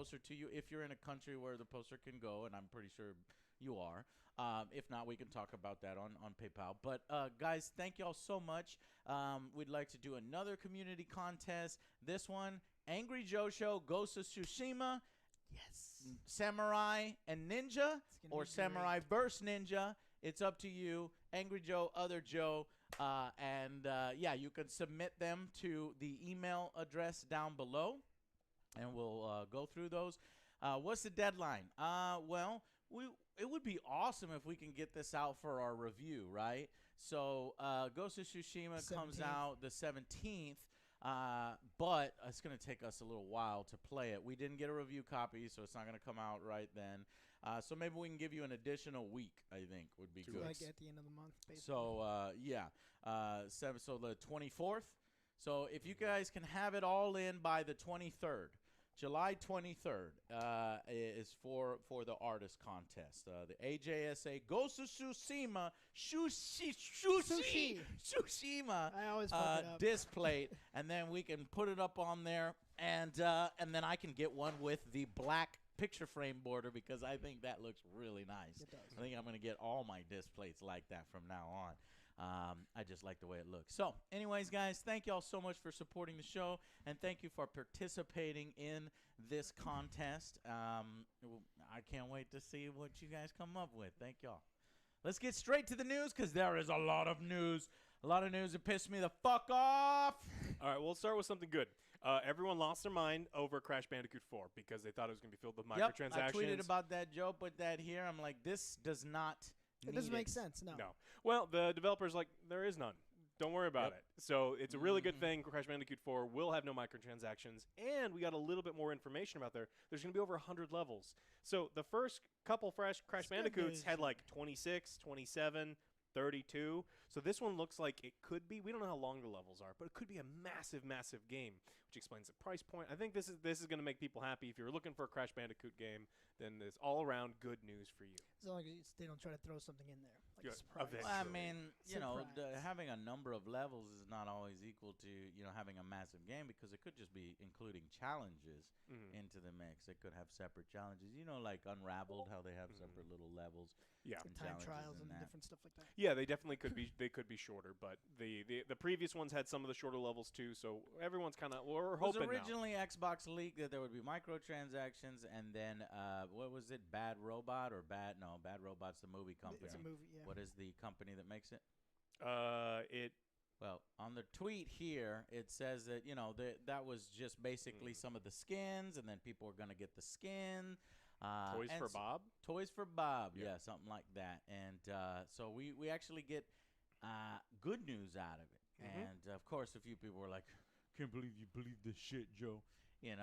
poster to you if you're in a country where the poster can go, and I'm pretty sure you are. If not, we can talk about that on PayPal. But guys, thank y'all so much. We'd like to do another community contest. This one, Angry Joe Show, Ghost of Tsushima. Yes. Samurai and Ninja, or Samurai versus Ninja. It's up to you. Angry Joe, Other Joe. Yeah, you can submit them to the email address down below, and we'll go through those. What's the deadline? Well, it would be awesome if we can get this out for our review, right? So Ghost of Tsushima comes out the 17th. But it's going to take us a little while to play it. We didn't get a review copy, so it's not going to come out right then. So maybe we can give you an additional week, I think, would be good. Like at the end of the month, basically. So, yeah. So the 24th. So if you guys can have it all in by the 23rd. July 23rd is for the artist contest. The AJSA Ghost of Tsushima Tsushima I always fuck it up. disc plate, and then we can put it up on there, and then I can get one with the black picture frame border because I think that looks really nice. It does. I think I'm going to get all my disc plates like that from now on. I just like the way it looks. So, anyways, guys, thank you all so much for supporting the show, and thank you for participating in this contest. I can't wait to see what you guys come up with. Thank y'all. Let's get straight to the news because there is a lot of news. A lot of news that pissed me the fuck off. All right, we'll start with something good. Everyone lost their mind over Crash Bandicoot 4 because they thought it was going to be filled with microtransactions. Yep, I tweeted about that. Joe put that here. I'm like, this does not It doesn't make sense, no. No. Well, the developer's like, there is none. Don't worry about it. So it's a really good thing. Crash Bandicoot 4 will have no microtransactions, and we got a little bit more information about there. There's going to be over 100 levels. So the first couple Crash Bandicoots had like 26, 27, 32. So this one looks like it could be. We don't know how long the levels are, but it could be a massive, massive game, which explains the price point. I think this is going to make people happy. If you're looking for a Crash Bandicoot game, then there's all around good news for you. As long as they don't try to throw something in there, like Yeah, a surprise. eventually. Well, I mean, Surprise. having a number of levels is not always equal to, having a massive game because it could just be including challenges into the mix. It could have separate challenges. Like Unraveled, how they have separate little levels. Yeah. and Time challenges trials in and that. different stuff like that. Yeah, they definitely could be. They could be shorter, but the previous ones had some of the shorter levels too. So everyone's kind of we're It was hoping originally Xbox leaked that there would be microtransactions, and then what was it? Bad Robot or Bad Robot's the movie company. It's a movie, yeah. What is the company that makes it? now. Well, on the tweet here, it says that, that was just basically some of the skins, and then people were going to get the skin. Toys for Bob? Toys for Bob, yeah, something like that. And so we actually get good news out of it. And, of course, a few people were like, can't believe you believe this shit, Joe. And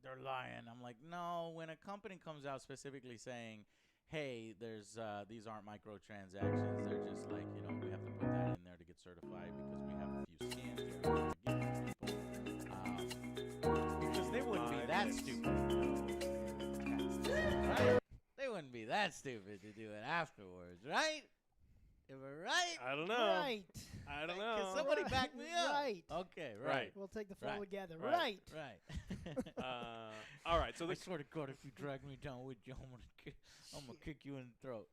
they're lying. I'm like, no, when a company comes out specifically saying, hey, there's these aren't microtransactions. They're just like, we have to put that in there to get certified because we have a few skins here to give to people. Because they wouldn't be that stupid. Right? They wouldn't be that stupid to do it afterwards, right? Am I right? I don't know. Right. I don't Can know. somebody back me up? Right. Okay, right. Right. We'll take the fall Right. together. Right. Right. Right. All right. So I the swear to God, if you drag me down with you, I'm gonna kick you in the throat.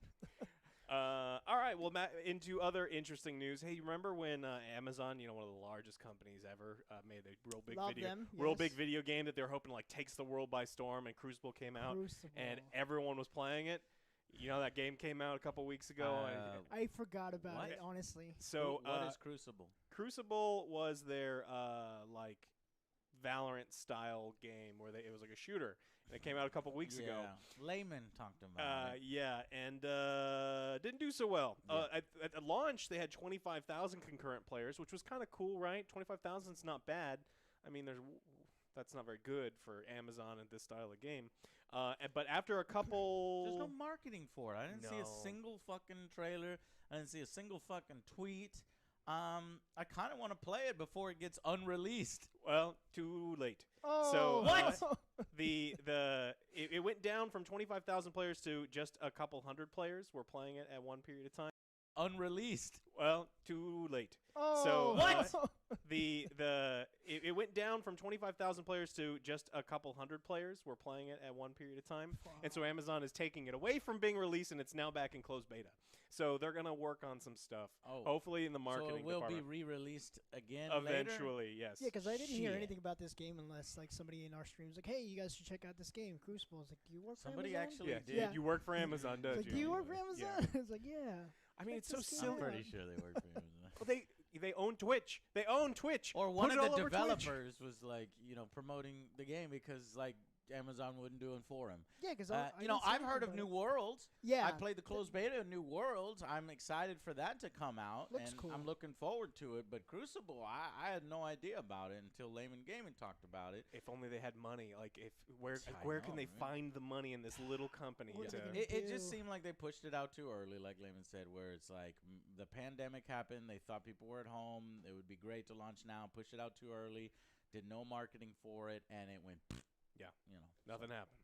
all right. Well, Matt, into other interesting news. Hey, you remember when Amazon, one of the largest companies ever, made a real big Love them, real yes. big video game that they were hoping takes the world by storm, and Crucible came out, Crucible. and everyone was playing it. That game came out a couple weeks ago. and I forgot about What? it, honestly. so What is Crucible? Crucible was their Valorant style game where it was like a shooter, and it came out a couple weeks ago. Yeah, Layman talked about it. Yeah, and didn't do so well. At launch, they had 25,000 concurrent players, which was kind of cool, right? 25,000 is not bad. I mean, that's not very good for Amazon and this style of game. But after a couple... There's no marketing for it. I didn't see a No. single fucking trailer. I didn't see a single fucking tweet. I kind of want to play it before it gets unreleased. Well, too late. Oh, So what? It went down from 25,000 players to just a couple hundred players were playing it at one period of time. unreleased. Well, too late. Oh, What? It went down from 25,000 players to just a couple hundred players were playing it at one period of time. And so Amazon is taking it away from being released, and it's now back in closed beta. So they're going to work on some stuff. Oh. Hopefully in the So marketing it will be department. re-released again later? Eventually, yes. Yeah, because I didn't hear Shit. anything about this game unless like somebody in our stream was like, "Hey, you guys should check out this game, Crucible." It's like, "Do you work for Somebody Amazon?" actually Yeah, did. Yeah. you work for Amazon, It's don't like, you? "Do you work for Yeah. Amazon?" It's like, "Yeah." I mean, it's so Check this silly. game I'm out. pretty sure they work for Amazon. Well, they own Twitch. They own Twitch. Or one Put of it all the over Twitch. developers was like, promoting the game because like Amazon wouldn't do it for him. Yeah, because I've heard of New Worlds. Yeah, I played the closed beta of New Worlds. I'm excited for that to come out, Looks and cool. I'm looking forward to it. But Crucible, I had no idea about it until Layman Gaming talked about it. If only they had money. Like, where I where know, can they right? find the money in this little company? What are to- they gonna It just do. seemed like they pushed it out too early, like Layman said, where it's like the pandemic happened. They thought people were at home. It would be great to launch now. Push it out too early. Did no marketing for it, and it went. Yeah. so Nothing happened.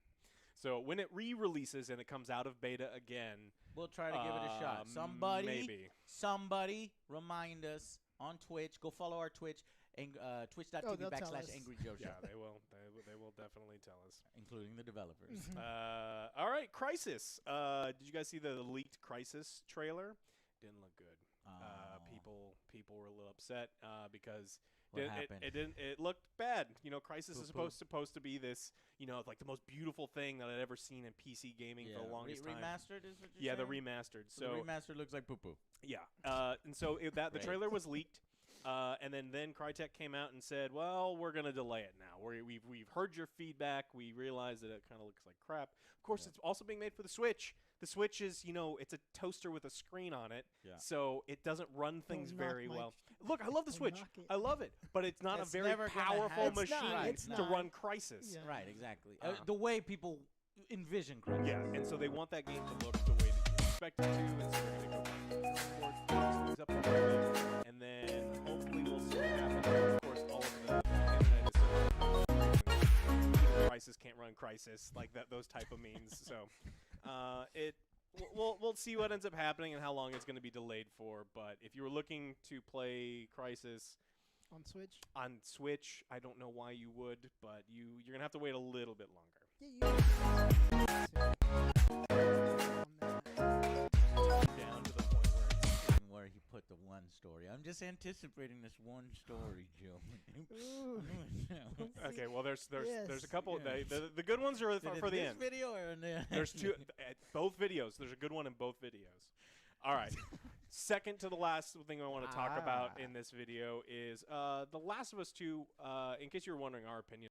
So when it re-releases and it comes out of beta again, we'll try to give it a shot. maybe. Somebody remind us on Twitch. Go follow our Twitch. Twitch.tv Oh, they'll tell us. /Angry Joe Show, Yeah, they will. They will definitely tell us. including the developers. All right, Crysis. Did you guys see the leaked Crysis trailer? Didn't look good. Oh. People were a little upset because What it happened? it looked bad. Crysis is Poo-poo. supposed to be this, like the most beautiful thing that I'd ever seen in PC gaming for the longest time. Remastered is what you're Yeah, the saying? remastered. So the remastered looks like poo poo. Yeah, and so the Great. trailer was leaked, and then Crytek came out and said, "Well, we're gonna delay it now. We've heard your feedback. We realize that it kind of looks like crap. Of course, Yeah. it's also being made for the Switch. The Switch is, it's a toaster with a screen on it, Yeah. so it doesn't run things knock very my- well. Look, I love the Don't Switch. knock it. I love it, but it's not a It's very never gonna powerful have- It's not, machine it's to not. run Crysis. Yeah. Right, exactly. Uh, The way people envision Crysis. Yeah, and so they want that game to look the way that you expect it to, and so they're going to go back to the drawing board, fix things up a little bit, and then hopefully we'll see what happens. Of course, all of the internet is Crysis can't run Crysis, like those type of memes. So we'll see what ends up happening and how long it's going to be delayed for. But if you were looking to play Crysis on Switch. on Switch, I don't know why you would, but you're going to have to wait a little bit longer. Yeah, Down to the point where it's Where he put the one story. I'm just anticipating this one story, Joe. Ooh. okay. Well, there's Yes. a couple. Yeah. The good ones are for the this end. video or in the There's two. Both videos. There's a good one in both videos. All right. Second to the last thing I want to talk about in this video is The Last of Us 2. In case you were wondering our opinion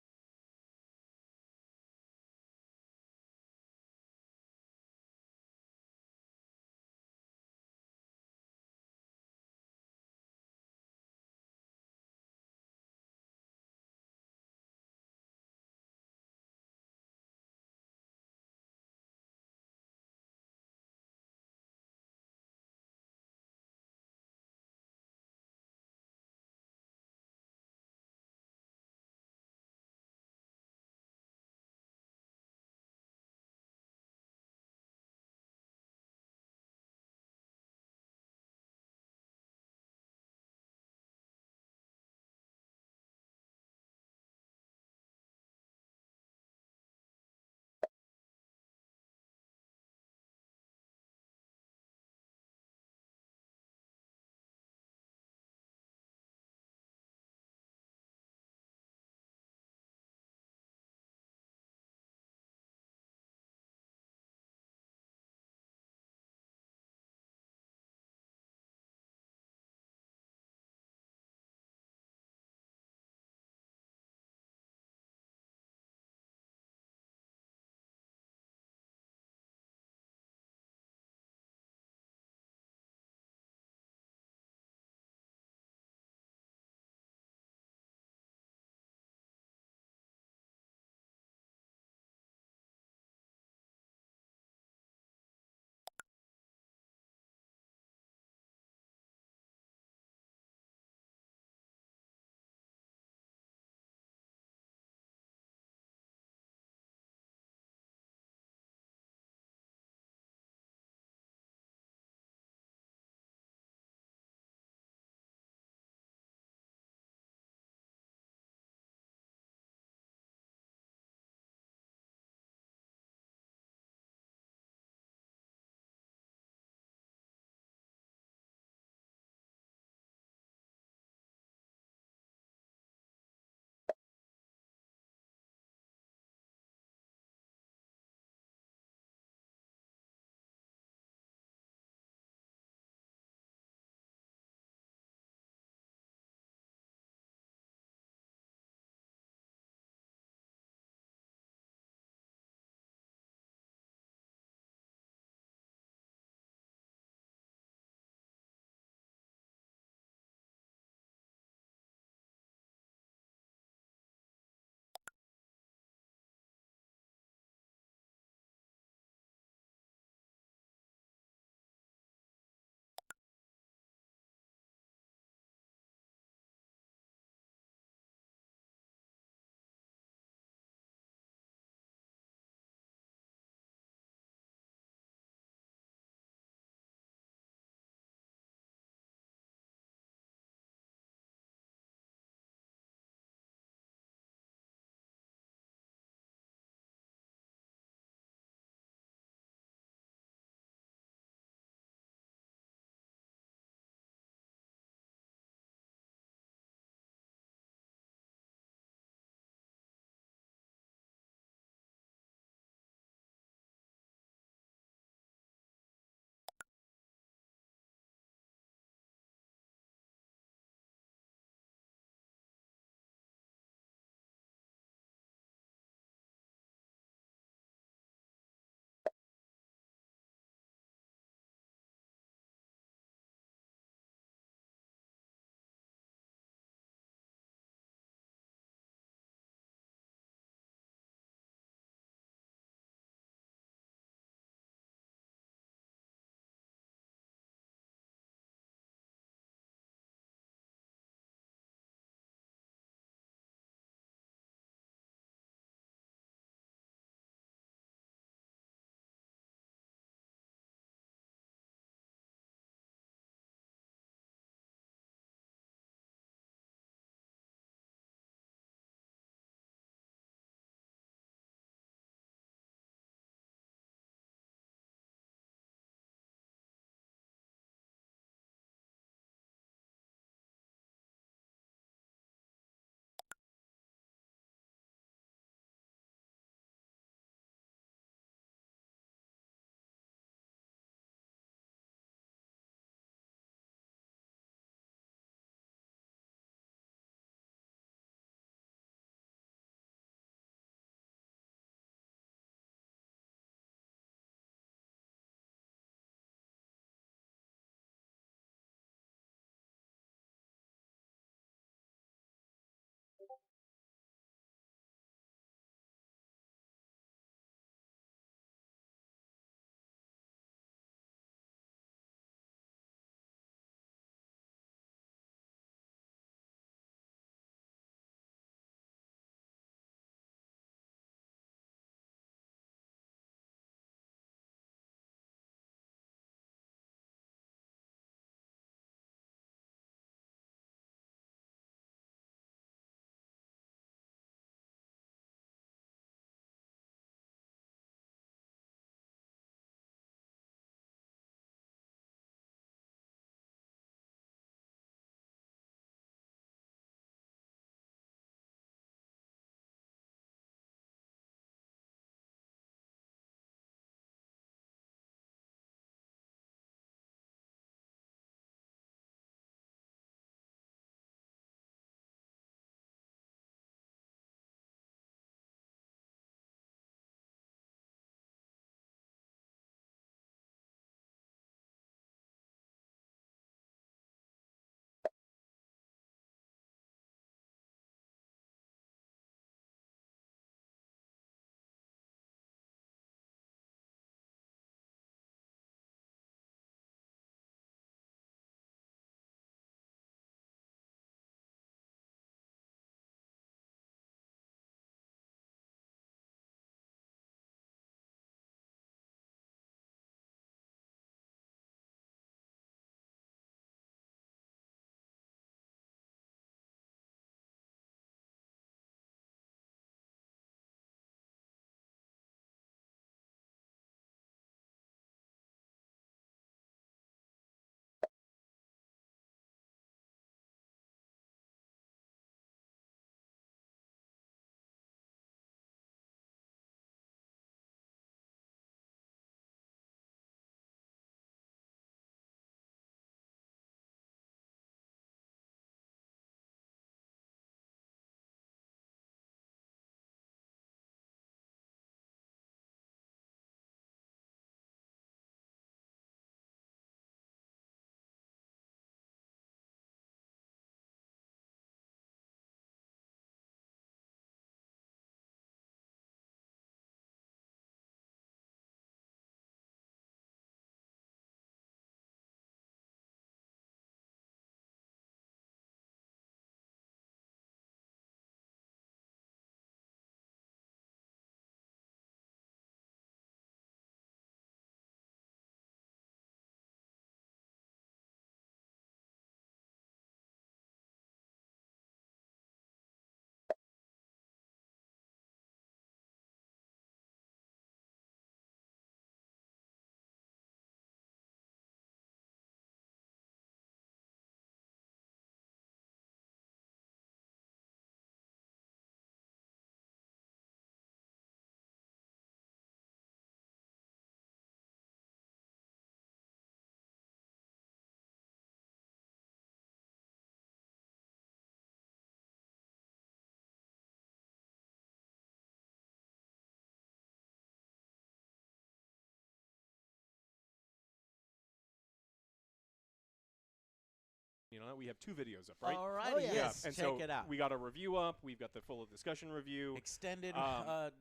on it, we have 2 videos up, right? All right. Oh, yeah. Yes. And check so it out. we got a review up. We've got the full discussion review. Extended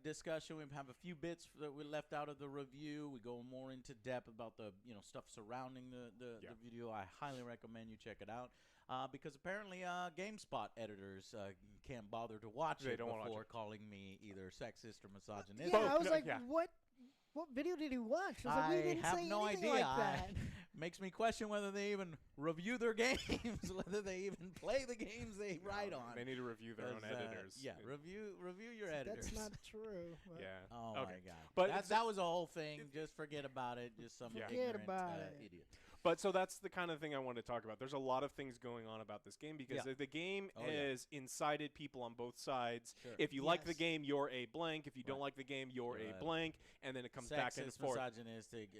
discussion. We have a few bits that we left out of the review. We go more into depth about the stuff surrounding the video. I highly recommend you check it out because apparently GameSpot editors can't bother to watch They it don't wanna watch before it. calling me either sexist or misogynistic. Yeah, I was no, like, yeah. what video did he watch? I was like, we I didn't have say no anything idea. like that. Makes me question whether they even review their games, whether they even play the games they write on. They need to review their own 'Cause, editors. Yeah, review your editors. That's not true. but- Yeah. Oh Okay. my god! But That was a whole thing. Just forget about it. Just some Yeah. Forget ignorant about it. idiot. But so that's the kind of thing I wanted to talk about. There's a lot of things going on about this game because Yeah. the game Oh, yeah. has incited people on both sides. Sure. If you like the Yes. game, you're a blank. If you don't Right. like the game, you're You're a a blank. And then it comes back and Sexist, forth. misogynistic,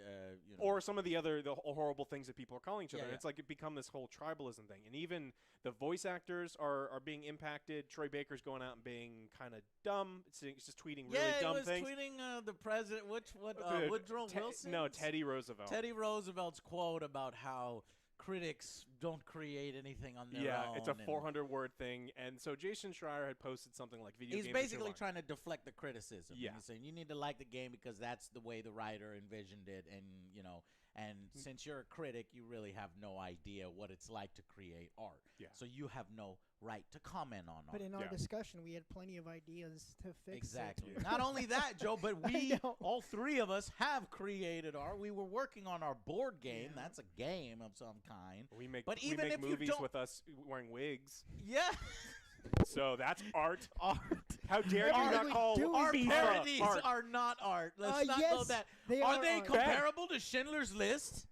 Or some of the other horrible things that people are calling each other. Yeah, And yeah. it's like it become this whole tribalism thing. And even the voice actors are being impacted. Troy Baker's going out and being kind of dumb. It's just tweeting really yeah, dumb he was things. tweeting the president. Woodrow Wilson. No, Teddy Roosevelt. Teddy Roosevelt's quote about how critics don't create anything on their Yeah, own. it's a and 400-word thing. And so Jason Schreier had posted something like video He's games that you're basically like- trying to deflect the criticism. Yeah. And he's saying you need to like the game because that's the way the writer envisioned it, and and since you're a critic, you really have no idea what it's like to create art. Yeah. So you have no right to comment on But art. in our Yeah. discussion, we had plenty of ideas to fix Exactly. it. Not only that, Joe, but I we, know. all 3 of us, have created art. We were working on our board game. Yeah. That's a game of some kind. We make, But we even make if you movies don't- with us wearing wigs. Yeah. So that's art. Art. How dare you Art not we call do Our is FIFA parodies art? are not art. Let's not go yes, that. they Are are they art. comparable to Schindler's List?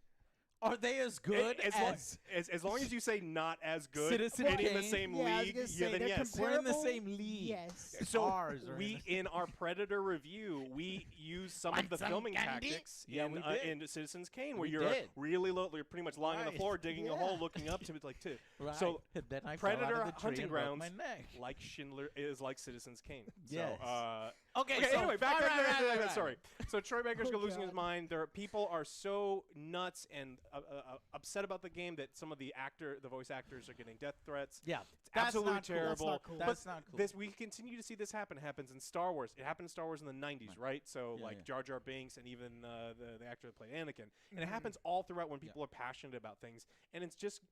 Are they as good as long as you say not as good, Citizen and in the Kane? same Yeah, I was league, gonna say then they're yes. We're in the comparable? same league. Yes. So Ours are we in our Predator review, we use some Want of the some filming candy? tactics Yeah, in, we did. in Citizens Kane, where We you're did. really low, you're pretty much lying on the Right. floor, digging a Yeah. hole, looking up to it, like to. Right. So then I Predator fell out of the tree Hunting and broke Grounds, my neck. like Schindler, is like Citizens Kane. Yes. So, Okay. okay, so, anyway, back all to right, right. sorry. So Troy Baker's Oh, losing his God. mind. People are so nuts and upset about the game that some of the voice actors are getting death threats. Yeah. It's That's absolutely not cool. terrible. That's not cool. That's But not cool. This we continue to see this happen. It happens in Star Wars. It happened in Star Wars in the 90s, right? So Yeah, like yeah. Jar Jar Binks and even the actor that played Anakin. And it Mhm. happens all throughout when people are passionate about things, and it's just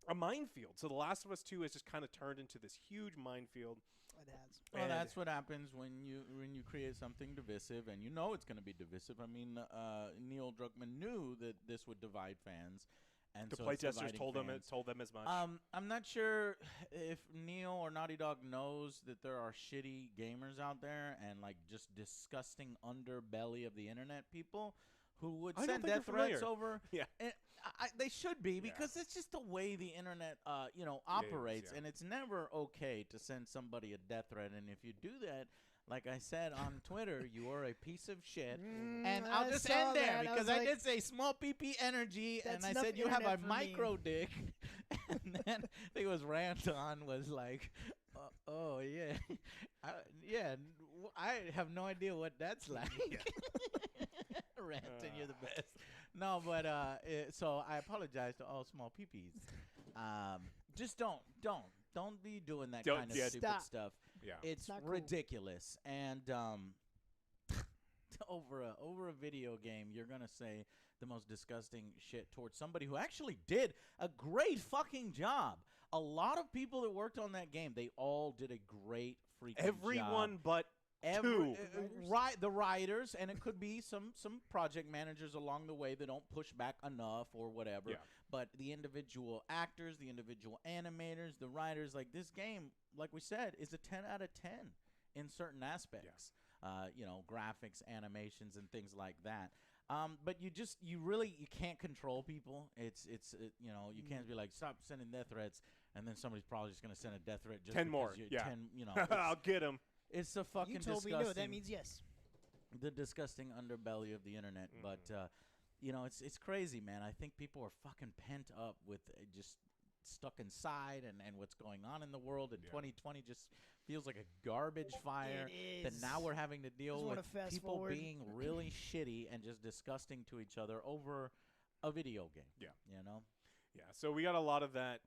a minefield. So The Last of Us 2 has just kind of turned into this huge minefield. It has. Well, And- that's what happens when you create something divisive, and you know it's going to be divisive. I mean, Neil Druckmann knew that this would divide fans, and The so it's playtesters dividing told fans. them as much. I'm not sure if Neil or Naughty Dog knows that there are shitty gamers out there and like just disgusting underbelly of the internet people who would I don't send think death you're threats familiar. over. Yeah. And they should be because it's just the way the internet, operates, yeah. and it's never okay to send somebody a death threat. And if you do that, like I said on Twitter, you are a piece of shit. And I'll I just saw end there that. I because was I like, did say small PP energy, and That's I enough said you have a internet for me. micro dick. And then I think it was Ranton was like, oh yeah, I have no idea what that's like. Ranton, you're the best. No, but so I apologize to all small PPs. Just don't be doing that Don't- kind of yeah. stupid Stop. stuff. Yeah. It's not cool. ridiculous. And over a video game, you're gonna say the most disgusting shit towards somebody who actually did a great fucking job. A lot of people that worked on that game, they all did a great freaking Everyone job. but two. The writers, and it could be some project managers along the way that don't push back enough or whatever. Yeah. But the individual actors, the individual animators, the writers, like this game, like we said, is a 10 out of 10 in certain aspects. Graphics, animations, and things like that. But you can't control people. You can't be like, stop sending death threats, and then somebody's probably just gonna send a death threat. Just 10 because more, you're yeah. 10, I'll get him. it's a fucking You told me disgusting. no. That means yes. The disgusting underbelly of the internet. Mhm. But it's crazy, man. I think people are fucking pent up with just stuck inside and what's going on in the world. And Yeah. 2020 just feels like a garbage fire. It That is. now we're having to deal Just wanna with fast people forward. being really shitty and just disgusting to each other over a video game. Yeah. Yeah, so we got a lot of that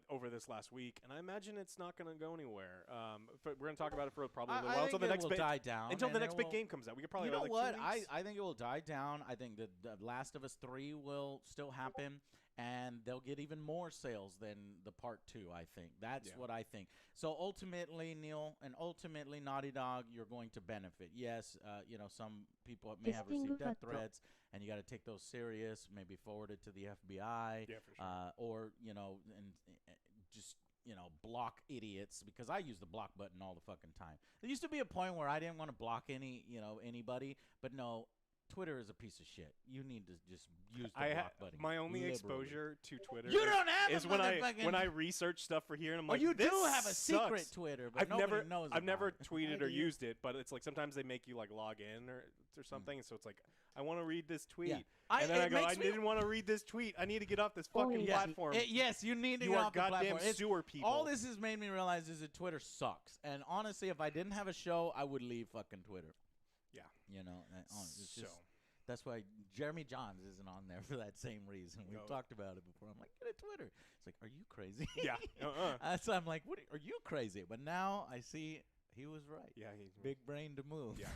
over this last week, and I imagine it's not going to go anywhere. We're going to talk about it for probably a little while until the next die down. Until the next big game comes out. We could probably. You know like what? 2 weeks. I think it will die down. I think the Last of Us 3 will still happen, and they'll get even more sales than the Part 2. I think that's what I think. So ultimately, Neil, and ultimately Naughty Dog, you're going to benefit. Yes, some people may have received death threats, and you got to take those serious. Maybe forward it to the FBI. Yeah, for sure. Or and just block idiots, because I use the block button all the fucking time. There used to be a point where I didn't want to block anybody, but no. Twitter is a piece of shit. You need to just use the block button. My only liberally. exposure to Twitter You don't have is when I research stuff for here, and I'm like, you this do have a sucks. secret Twitter, but I've nobody knows. I've never about it. tweeted I or do. used it, but it's like sometimes they make you like log in or something, and so it's like I want to read this tweet, and then I go, I didn't want to read this tweet. I need to get off this fucking platform. Yes, you need to You get are off the goddamn platform. sewer people. All this has made me realize is that Twitter sucks. And honestly, if I didn't have a show, I would leave fucking Twitter. Yeah. It's just, that's why Jeremy Johns isn't on there for that same reason. We've talked about it before. I'm like, get a Twitter. It's like, are you crazy? Yeah. So I'm like, are you crazy? But now I see he was right. Yeah, he's Big brain to move. Yeah.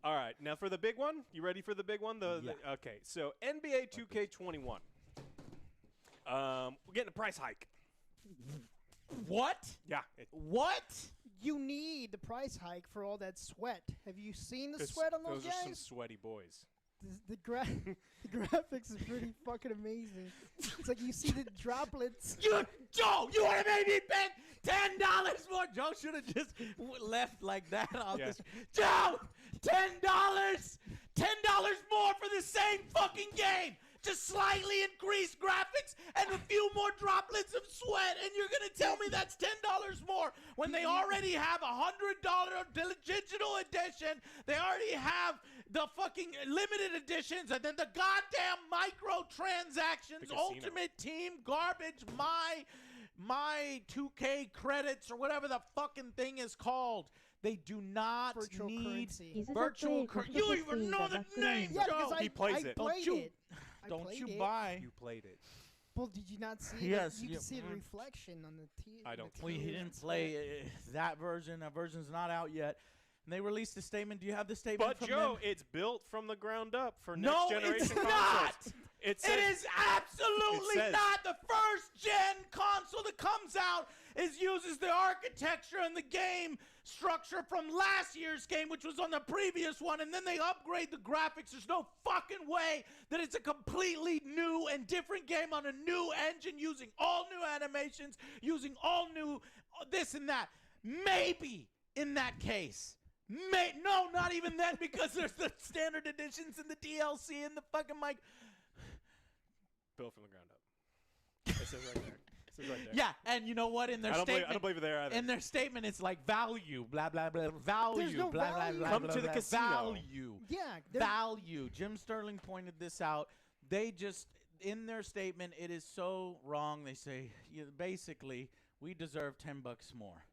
All right, now for the big one. You ready for the big one? Okay, so NBA 2K21. We're getting a price hike. What? Yeah. What? You need the price hike for all that sweat. Have you seen the sweat on those are some guys? sweaty boys. The graphics is pretty fucking amazing. It's like you see the droplets. Joe, you want to make me bet $10 more? Joe should have just left like that off this. Joe, $10, $10 more for the same fucking game. Just slightly increased graphics and a few more droplets of sweat, and you're gonna tell me that's $10 more when they already have $100 digital edition. They already have the fucking limited editions, and then the goddamn microtransactions, Ultimate Team garbage, my 2K credits or whatever the fucking thing is called. They do not need virtual currency. You even know the name, Yeah, Joe. because He plays it. Played it. Don't you buy? You played it. Well, did you not see Yes, you can see the reflection on the TV. I don't Well, he didn't play that version. That version's not out yet. And they released a statement. Do you have the statement But from Joe, them? it's built from the ground up for No, next generation it's consoles. not! It It is absolutely not. The first gen console that comes out uses the architecture and the game structure from last year's game, which was on the previous one, and then they upgrade the graphics. There's no fucking way that it's a completely new and different game on a new engine, using all new animations, using all new this and that. Maybe in that case. No, not even then, because there's the standard editions and the DLC and the fucking mic. Built from the ground up. It says right there. It says right there. Yeah, and you know what? In their statement, I don't believe it there either. in their statement, it's like value, blah blah blah, value, There's no blah value. blah blah. Come blah, to the blah, casino. Value, Yeah, value. Jim Sterling pointed this out. They just, in their statement, it is so wrong. They say, basically, we deserve $10 more.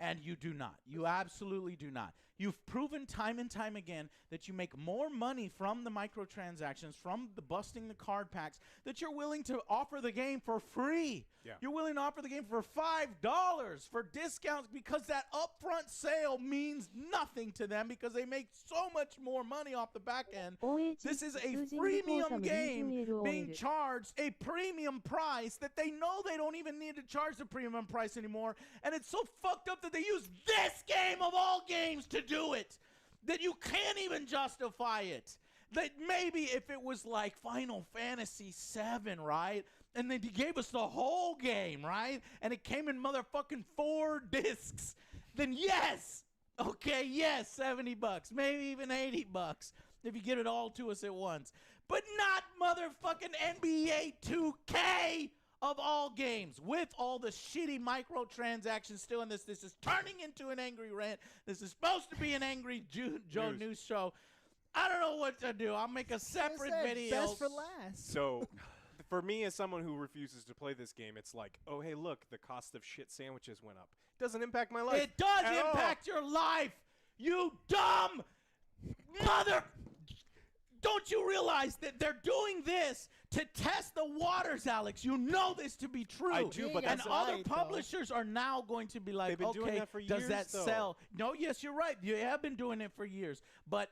And you do not. You absolutely do not. You've proven time and time again that you make more money from the microtransactions, from the busting the card packs, that you're willing to offer the game for free. Yeah. You're willing to offer the game for $5 for discounts, because that upfront sale means nothing to them, because they make so much more money off the back end. This is a freemium game being charged a premium price that they know they don't even need to charge the premium price anymore. And it's so fucked up that they use this game of all games to do it, that you can't even justify it. That maybe if it was like Final Fantasy VII, right? And then he gave us the whole game, right? And it came in motherfucking 4 discs. Then yes, okay, yes, $70, maybe even $80 if you get it all to us at once. But not motherfucking NBA 2K of all games, with all the shitty microtransactions still in this. This is turning into an angry rant. This is supposed to be an angry Joe News show. I don't know what to do. I'll make a separate video. Best for last. So, for me, as someone who refuses to play this game, it's like, oh, hey, look, the cost of shit sandwiches went up. Doesn't impact my life. It does at impact your life, you dumb mother. Don't you realize that they're doing this to test the waters, Alex. You know this to be true. I do, but and that's other right, though. publishers are now going to be like, They've been doing okay, that for does years, that though. sell? No, yes, you're right. You have been doing it for years. But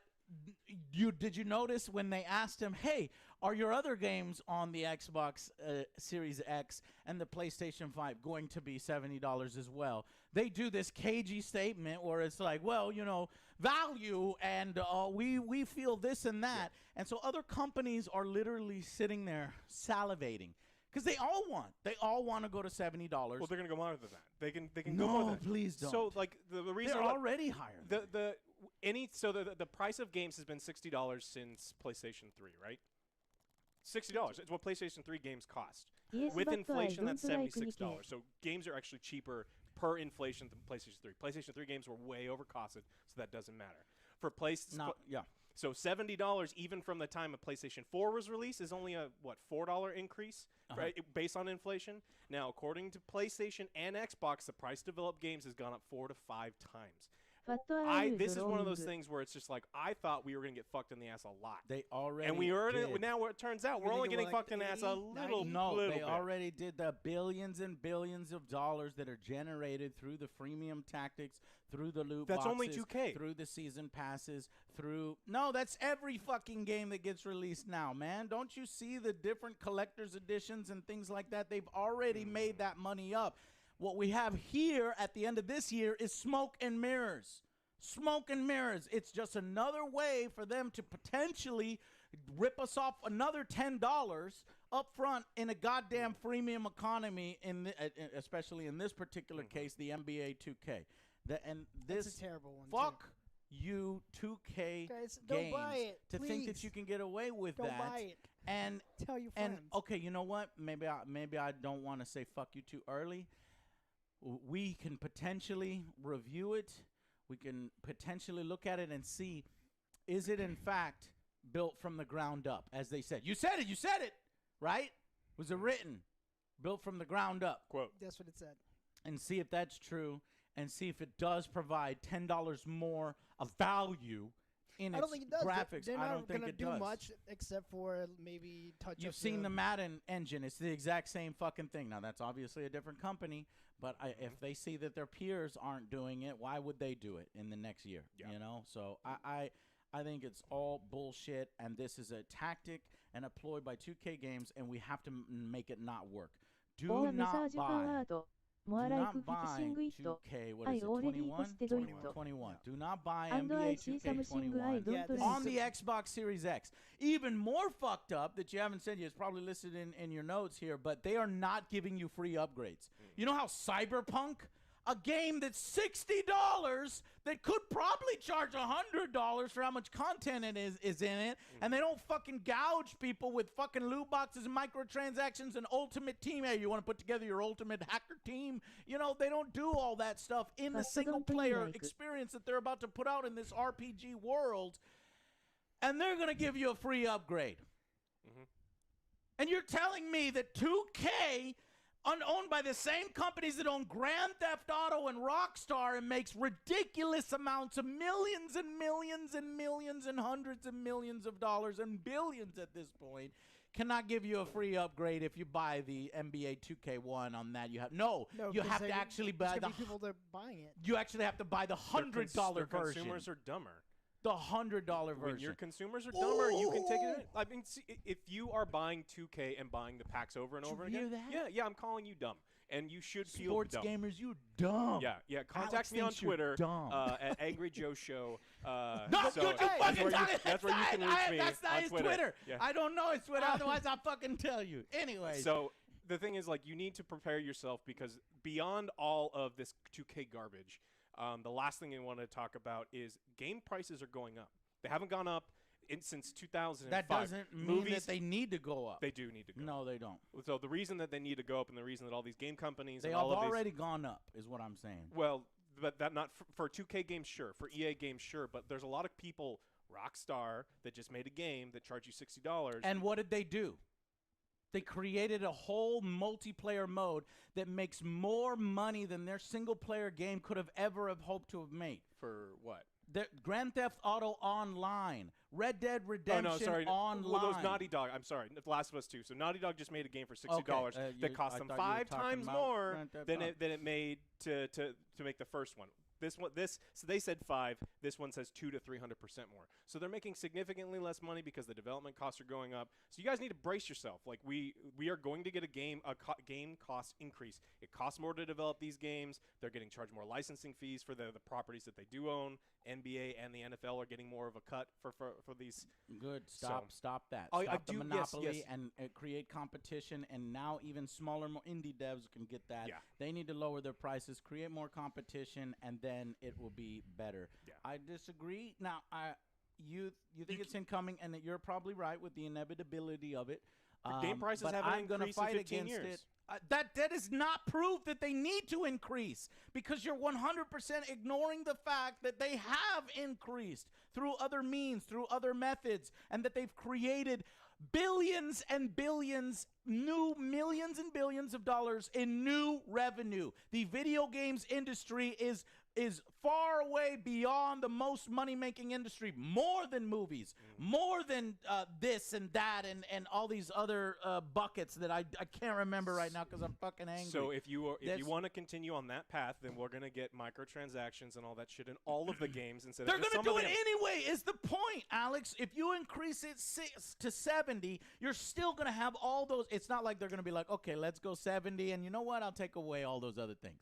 did you notice when they asked him, hey, are your other games on the Xbox Series X and the PlayStation 5 going to be $70 as well? They do this cagey statement where it's like, well, you know, value and we feel this and that. And so other companies are literally sitting there salivating because they all want to go to $70. Well, they're going to go higher than that. They can go more No, than that. please don't. So like the reason They're why- already higher. than that. the price of games has been $60 since PlayStation 3, right? $60. It's what PlayStation 3 games cost. Yes, With but inflation, I that's don't like $76. Nikkei. So games are actually cheaper per inflation than PlayStation 3. PlayStation 3 games were way overcosted, so that doesn't matter. For Yeah. So $70 even from the time of PlayStation 4 was released is only a $4 increase, right? Based on inflation. Now, according to PlayStation and Xbox, the price to develop games has gone up 4 to 5 times. This is one of those things where it's just like I thought we were gonna get fucked in the ass a lot, They already and we already did. now it turns out You we're think only it getting was like fucked in the ass 80, a little, 90? No, little they bit. already did the billions and billions of dollars that are generated through the freemium tactics, through the loot That's boxes, only 2K. through the season passes, that's every fucking game that gets released now, man. Don't you see the different collector's editions and things like that? They've already made that money up. What we have here at the end of this year is smoke and mirrors. Smoke and mirrors. It's just another way for them to potentially rip us off another $10 up front in a goddamn freemium economy, especially in this particular case, the NBA 2K. That's a terrible one. Fuck you, 2K Guys, don't games, buy it, to think that please. you can get away with Don't that. buy it. And Tell your and friends. okay, you know what? Maybe I don't want to say fuck you too early. We can potentially review it. We can potentially look at it and see, is it in fact built from the ground up, as they said. You said it, right? Was it written, built from the ground up? Quote. That's what it said. And see if that's true, and see if it does provide $10 more of value in I its don't think it does. graphics. They're I not don't think gonna it do does. much except for maybe touch. You've up seen the Madden engine. It's the exact same fucking thing. Now, that's obviously a different company, but if they see that their peers aren't doing it, why would they do it in the next year? Yeah. You know? So I think it's all bullshit, and this is a tactic and a ploy by 2K Games, and we have to make it not work. Do Or not message buy. forward. Do More like not buy fishing it. 2K. What I is it? already 21? posted it. 21. Do not buy And I NBA see something I 2K21 don't Yeah, this is on like. the Xbox Series X. Even more fucked up that you haven't said yet, it's probably listed in your notes here, but they are not giving you free upgrades. You know how Cyberpunk, a game that's $60 that could probably charge $100 for how much content it is in it, and they don't fucking gouge people with fucking loot boxes and microtransactions and ultimate team. Hey, you want to put together your ultimate hacker team? You know, they don't do all that stuff in the But single something player like it. experience that they're about to put out in this RPG world, and they're going to give you a free upgrade. And you're telling me that 2K, owned by the same companies that own Grand Theft Auto and Rockstar, and makes ridiculous amounts of millions and millions and millions and hundreds of millions of dollars and billions at this point, cannot give you a free upgrade if you buy the NBA 2K1 on that. You have you have to actually buy the people that are buying it. you actually have to buy the $100 version. Consumers are dumber. The $100 version. When your consumers are dumber, you can take it. I mean, see, if you are buying 2K and buying the packs over and Did over you hear again, that? yeah, I'm calling you dumb, and you should feel Sports dumb. gamers, you dumb. Yeah. Contact Alex me on thinks you're Twitter dumb. at Angry Joe Show. No, so good, you that's fucking where tell it. that's where you can reach me That's not on his Twitter. Yeah. I don't know his Twitter, otherwise I'll fucking tell you. Anyway. So the thing is, like, you need to prepare yourself because beyond all of this 2K garbage, the last thing I want to talk about is game prices are going up. They haven't gone up since 2005. that doesn't mean Movies, that they need to go up. They do need to go up. No, they don't. So the reason that they need to go up and the reason that all these game companies They and have all of already gone up, is what I'm saying. well, but that not for 2K games, sure. For EA games, sure. But there's a lot of people, Rockstar, that just made a game that charge you $60. And what did they do? They created a whole multiplayer mode that makes more money than their single-player game could have ever have hoped to have made. for what? The Grand Theft Auto Online Red Dead Oh Redemption no, sorry. Online. Well, those Naughty Dog. I'm sorry, The Last of Us 2. So Naughty Dog just made a game for $60 that cost them 5 times more than it made to make the first one. So they said 5. This one says 200 to 300% more. So they're making significantly less money because the development costs are going up. So you guys need to brace yourself. Like we are going to get a game cost increase. It costs more to develop these games. They're getting charged more licensing fees for the properties that they do own. NBA and the NFL are getting more of a cut for these. Good. Stop that. I Stop the do- monopoly yes. and create competition. And now even smaller, more indie devs can get that. Yeah. They need to lower their prices, create more competition, and then it will be better. Yeah. I disagree. Now, you think it's incoming, and that you're probably right with the inevitability of it. Game prices but haven't I'm gonna increased in fight 15 against years. it. That is not proof that they need to increase, because you're 100% ignoring the fact that they have increased through other means, through other methods, and that they've created billions and billions, new millions and billions of dollars in new revenue. The video games industry is far away beyond the most money-making industry, more than movies, more than this and that and all these other buckets that I can't remember right now because I'm fucking angry. So if you want to continue on that path, then we're gonna get microtransactions and all that shit in all of the games instead They're of just going to some do of it them. anyway, is the point, Alex. If you increase it 6 to 70, you're still going to have all those. It's not like they're going to be like, okay, let's go 70, and you know what? I'll take away all those other things.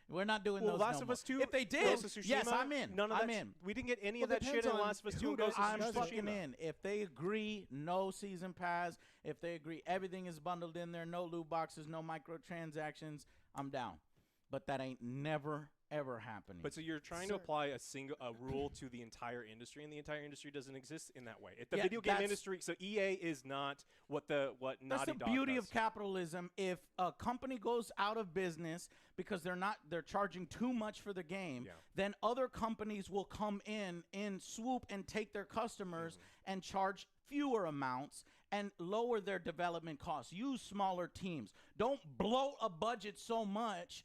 We're not doing Well, those Last no of more. Us 2, If they did, Ghost of Tsushima, yes, I'm in. None of I'm that in. We didn't get any Well, of that shit in depends on Last of Us 2 who and Ghost of does it. I'm Does it. fucking Tsushima. in. If they agree, no season pass. If they agree, everything is bundled in there, no loot boxes, no microtransactions, I'm down. But that ain't never, ever happening. But so you're trying to apply a rule to the entire industry, and the entire industry doesn't exist in that way. The Yeah, video game that's- industry, so EA is not what That's Naughty the Dog beauty does. of capitalism. If a company goes out of business because they're charging too much for the game, Yeah. then other companies will come in swoop and take their customers and charge fewer amounts and lower their development costs. Use smaller teams. Don't bloat a budget so much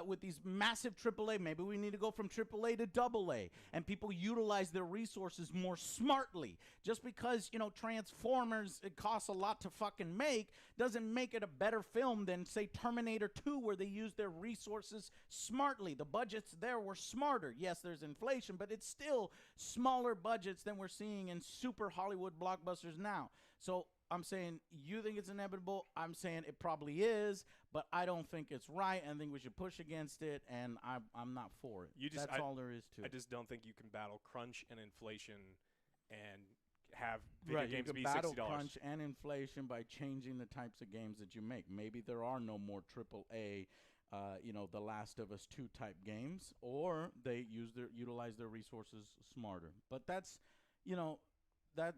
with these massive AAA. Maybe we need to go from AAA to AA, and people utilize their resources more smartly. Just because, Transformers, it costs a lot to fucking make, doesn't make it a better film than, say, Terminator 2, where they use their resources smartly. The budgets there were smarter. Yes, there's inflation, but it's still smaller budgets than we're seeing in super Hollywood blockbusters now. So I'm saying you think it's inevitable. I'm saying it probably is, but I don't think it's right. I think we should push against it, and I'm not for it. That's all there is to it. I just don't think you can battle crunch and inflation and have video Right, you games could be battle $60. crunch and inflation by changing the types of games that you make. Maybe there are no more AAA, The Last of Us 2 type games, or they utilize their resources smarter. But that's,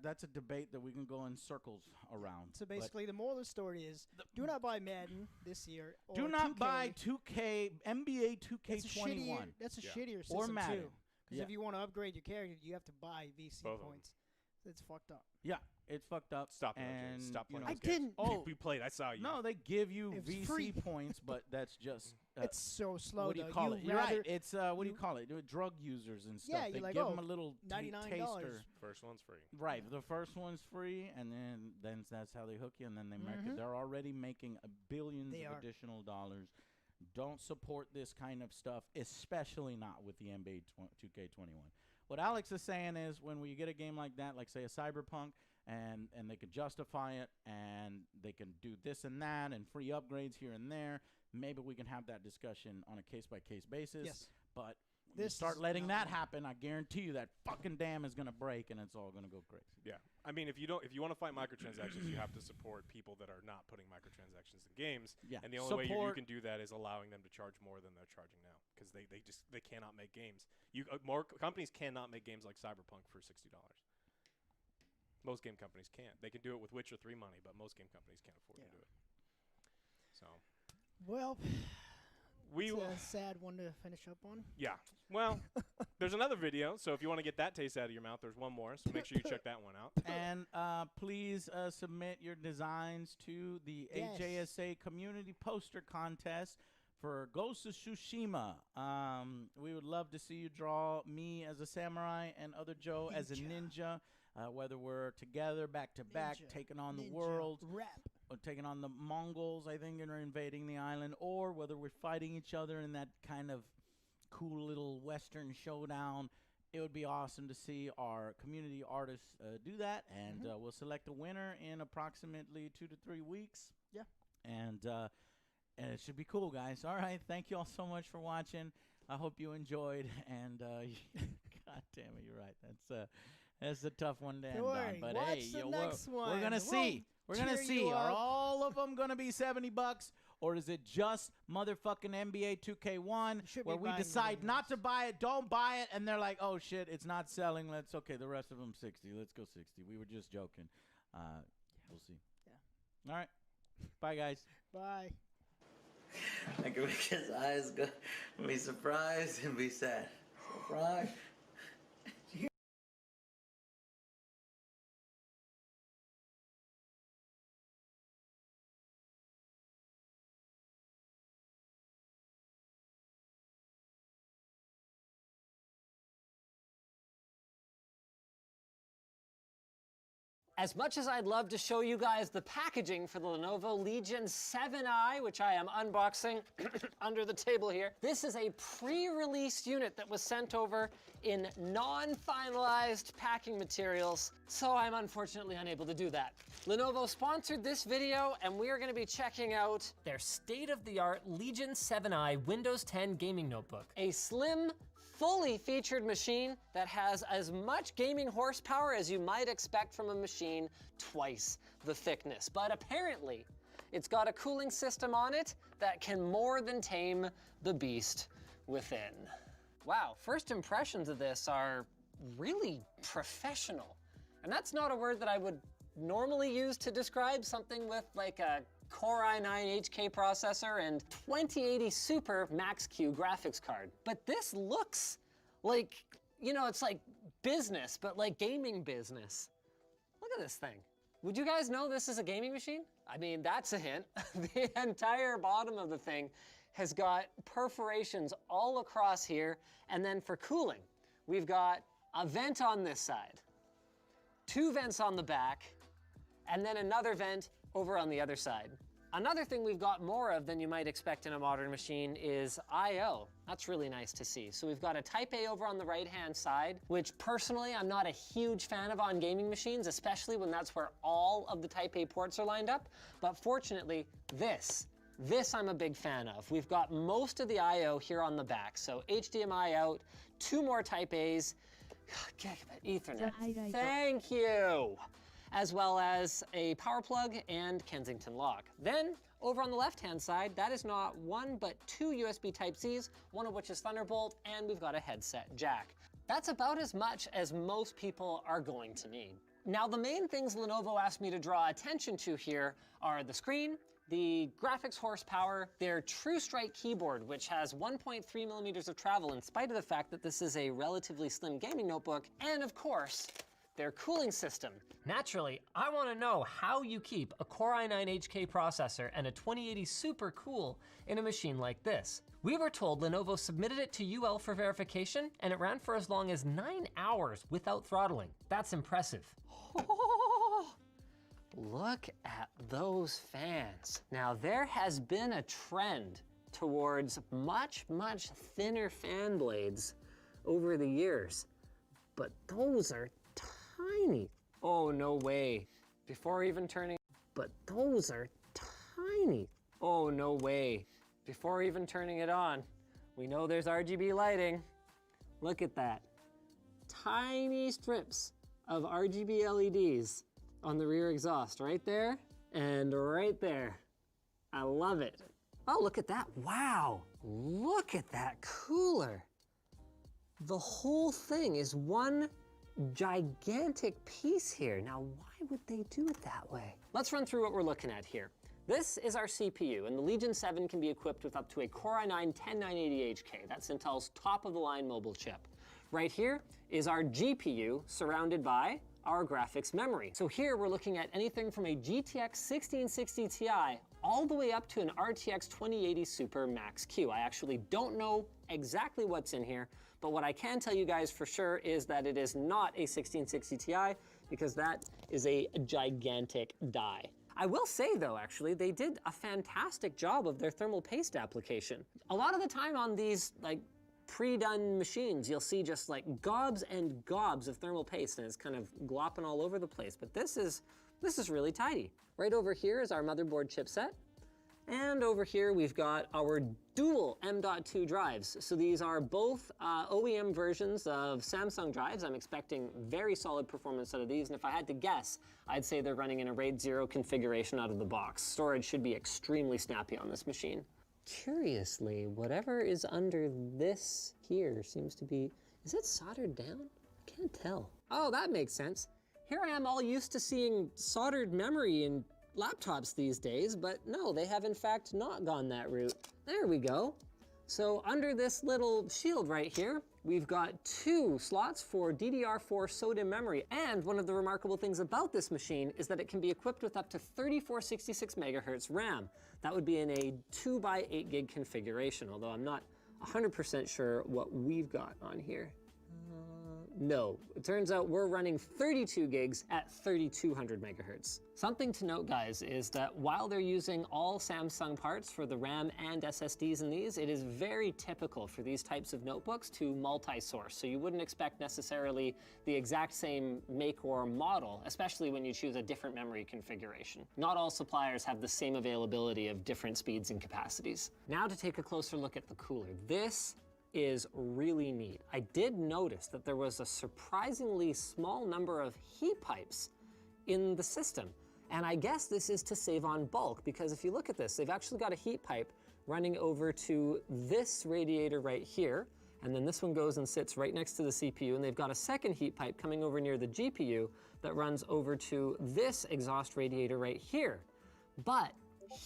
that's a debate that we can go in circles around. So But basically, the moral of the story is: do not buy Madden this year. Or do not 2K. buy 2K, NBA 2K21. That's a Yeah. shittier system Or Madden. too. Because Yeah. if you want to upgrade your character, you have to buy VC Both of 'em. points. It's fucked up. Yeah, it's fucked up. Stop it, and OJ. Stop playing I those games. didn't. Oh, We played. I saw you. no, they give you It's VC free. points, but that's just It's so slow. what do you though. call it? You're right. rather- It's what do you call it? Drug users and stuff. Yeah, they you're like, give oh, them a little $99. taster. First one's free. Right. The first one's free, and then that's how they hook you, and then they make it. Mhm. They're already making billions They of are. additional dollars. Don't support this kind of stuff, especially not with the NBA 2K21. What Alex is saying is when we get a game like that, like say a Cyberpunk, and they can justify it, and they can do this and that, and free upgrades here and there, maybe we can have that discussion on a case-by-case basis. Yes. But when you This start is letting not that one. happen, I guarantee you that fucking dam is going to break, and it's all going to go crazy. Yeah. I mean, if you want to fight microtransactions, you have to support people that are not putting microtransactions in games. Yeah. And the only way you Support- can do that is allowing them to charge more than they're charging now, because they cannot make games. More companies cannot make games like Cyberpunk for $60. Most game companies can't. They can do it with Witcher 3 money, but most game companies can't afford to Yeah. do it. So Well, we it's a sad one to finish up on. yeah. Well, there's another video, so if you want to get that taste out of your mouth, there's one more. So make sure you check that one out. And please submit your designs to the Yes. HASA Community Poster Contest for Ghost of Tsushima. We would love to see you draw me as a samurai and other Joe as a ninja. whether we're together back to back, Ninja, taking on the ninja, world, rap. or taking on the Mongols, I think, and are invading the island, or whether we're fighting each other in that kind of cool little Western showdown. It would be awesome to see our community artists do that, and we'll select a winner in approximately 2 to 3 weeks. Yeah. And it should be cool, guys. All right, thank you all so much for watching. I hope you enjoyed, and God damn it, you're right. That's a tough one to end Don't on. worry, But watch hey, the yo, next we're one. gonna It see. We're gonna tear see. you Are up. all of them gonna be $70, or is it just motherfucking NBA 2K1 Should be where we buying decide the not to buy it, don't buy it, and they're like, oh shit, it's not selling. Let's the rest of them 60. Let's go 60. We were just joking. We'll see. Yeah. All right. Bye, guys. Bye. I can make his eyes go, be surprised and be sad. Surprise. As much as I'd love to show you guys the packaging for the Lenovo Legion 7i, which I am unboxing under the table here, this is a pre-released unit that was sent over in non-finalized packing materials, so I'm unfortunately unable to do that. Lenovo sponsored this video, and we are going to be checking out their state-of-the-art Legion 7i Windows 10 gaming notebook. A slim, fully featured machine that has as much gaming horsepower as you might expect from a machine, twice the thickness. But apparently, it's got a cooling system on it that can more than tame the beast within. Wow, first impressions of this are really professional. And that's not a word that I would normally use to describe something with like a Core i9 HK processor and 2080 Super Max-Q graphics card. But this looks like, you know, it's like business, but like gaming business. Look at this thing. Would you guys know this is a gaming machine? I mean, that's a hint. The entire bottom of the thing has got perforations all across here. And then for cooling, we've got a vent on this side, 2 vents on the back, and then another vent over on the other side. Another thing we've got more of than you might expect in a modern machine is I/O. That's really nice to see. So we've got a Type A over on the right-hand side, which personally I'm not a huge fan of on gaming machines, especially when that's where all of the Type A ports are lined up. But fortunately, this I'm a big fan of. We've got most of the I/O here on the back. So HDMI out, 2 more Type A's, Gigabit Ethernet. Thank you. As well as a power plug and Kensington lock. Then, over on the left-hand side, that is not 1, but 2 USB Type-Cs, one of which is Thunderbolt, and we've got a headset jack. That's about as much as most people are going to need. Now, the main things Lenovo asked me to draw attention to here are the screen, the graphics horsepower, their TrueStrike keyboard, which has 1.3 millimeters of travel in spite of the fact that this is a relatively slim gaming notebook, and of course, their cooling system. Naturally, I want to know how you keep a Core i9 HK processor and a 2080 Super cool in a machine like this. We were told Lenovo submitted it to UL for verification, and it ran for as long as 9 hours without throttling. That's impressive. Look at those fans. Now, there has been a trend towards much, much thinner fan blades over the years, but those are tiny. Oh, no way. Before even turning, but those are tiny. Oh, no way. Before even turning it on, we know there's RGB lighting. Look at that. Tiny strips of RGB LEDs on the rear exhaust right there and right there. I love it. Oh, look at that. Wow. Look at that cooler. The whole thing is one gigantic piece here. Now, why would they do it that way? Let's run through what we're looking at here. This is our CPU, and the Legion 7 can be equipped with up to a Core i9 10980HK. That's Intel's top-of-the-line mobile chip. Right here is our GPU surrounded by our graphics memory. So here we're looking at anything from a GTX 1660 Ti all the way up to an RTX 2080 Super Max-Q. I actually don't know exactly what's in here, but what I can tell you guys for sure is that it is not a 1660 Ti because that is a gigantic die. I will say though, actually, they did a fantastic job of their thermal paste application. A lot of the time on these like pre-done machines, you'll see just like gobs and gobs of thermal paste and it's kind of glopping all over the place. But this is really tidy. Right over here is our motherboard chipset. And over here we've got our dual M.2 drives. So these are both OEM versions of Samsung drives. I'm expecting very solid performance out of these. And if I had to guess, I'd say they're running in a RAID 0 configuration out of the box. Storage should be extremely snappy on this machine. Curiously, whatever is under this here seems to be, is it soldered down? I can't tell. Oh, that makes sense. Here I am all used to seeing soldered memory in laptops these days, but no, they have in fact not gone that route. There we go. So under this little shield right here, we've got 2 slots for DDR4 SODIMM memory. And one of the remarkable things about this machine is that it can be equipped with up to 3466 megahertz RAM. That would be in a 2x8 gig configuration, although I'm not 100% sure what we've got on here. No, it turns out we're running 32 gigs at 3200 megahertz. Something to note, guys, is that while they're using all Samsung parts for the RAM and SSDs in these, it is very typical for these types of notebooks to multi-source. So you wouldn't expect necessarily the exact same make or model, especially when you choose a different memory configuration. Not all suppliers have the same availability of different speeds and capacities. Now to take a closer look at the cooler. This is really neat. I did notice that there was a surprisingly small number of heat pipes in the system. And I guess this is to save on bulk, because if you look at this, they've actually got a heat pipe running over to this radiator right here, and then this one goes and sits right next to the CPU, and they've got a second heat pipe coming over near the GPU that runs over to this exhaust radiator right here. But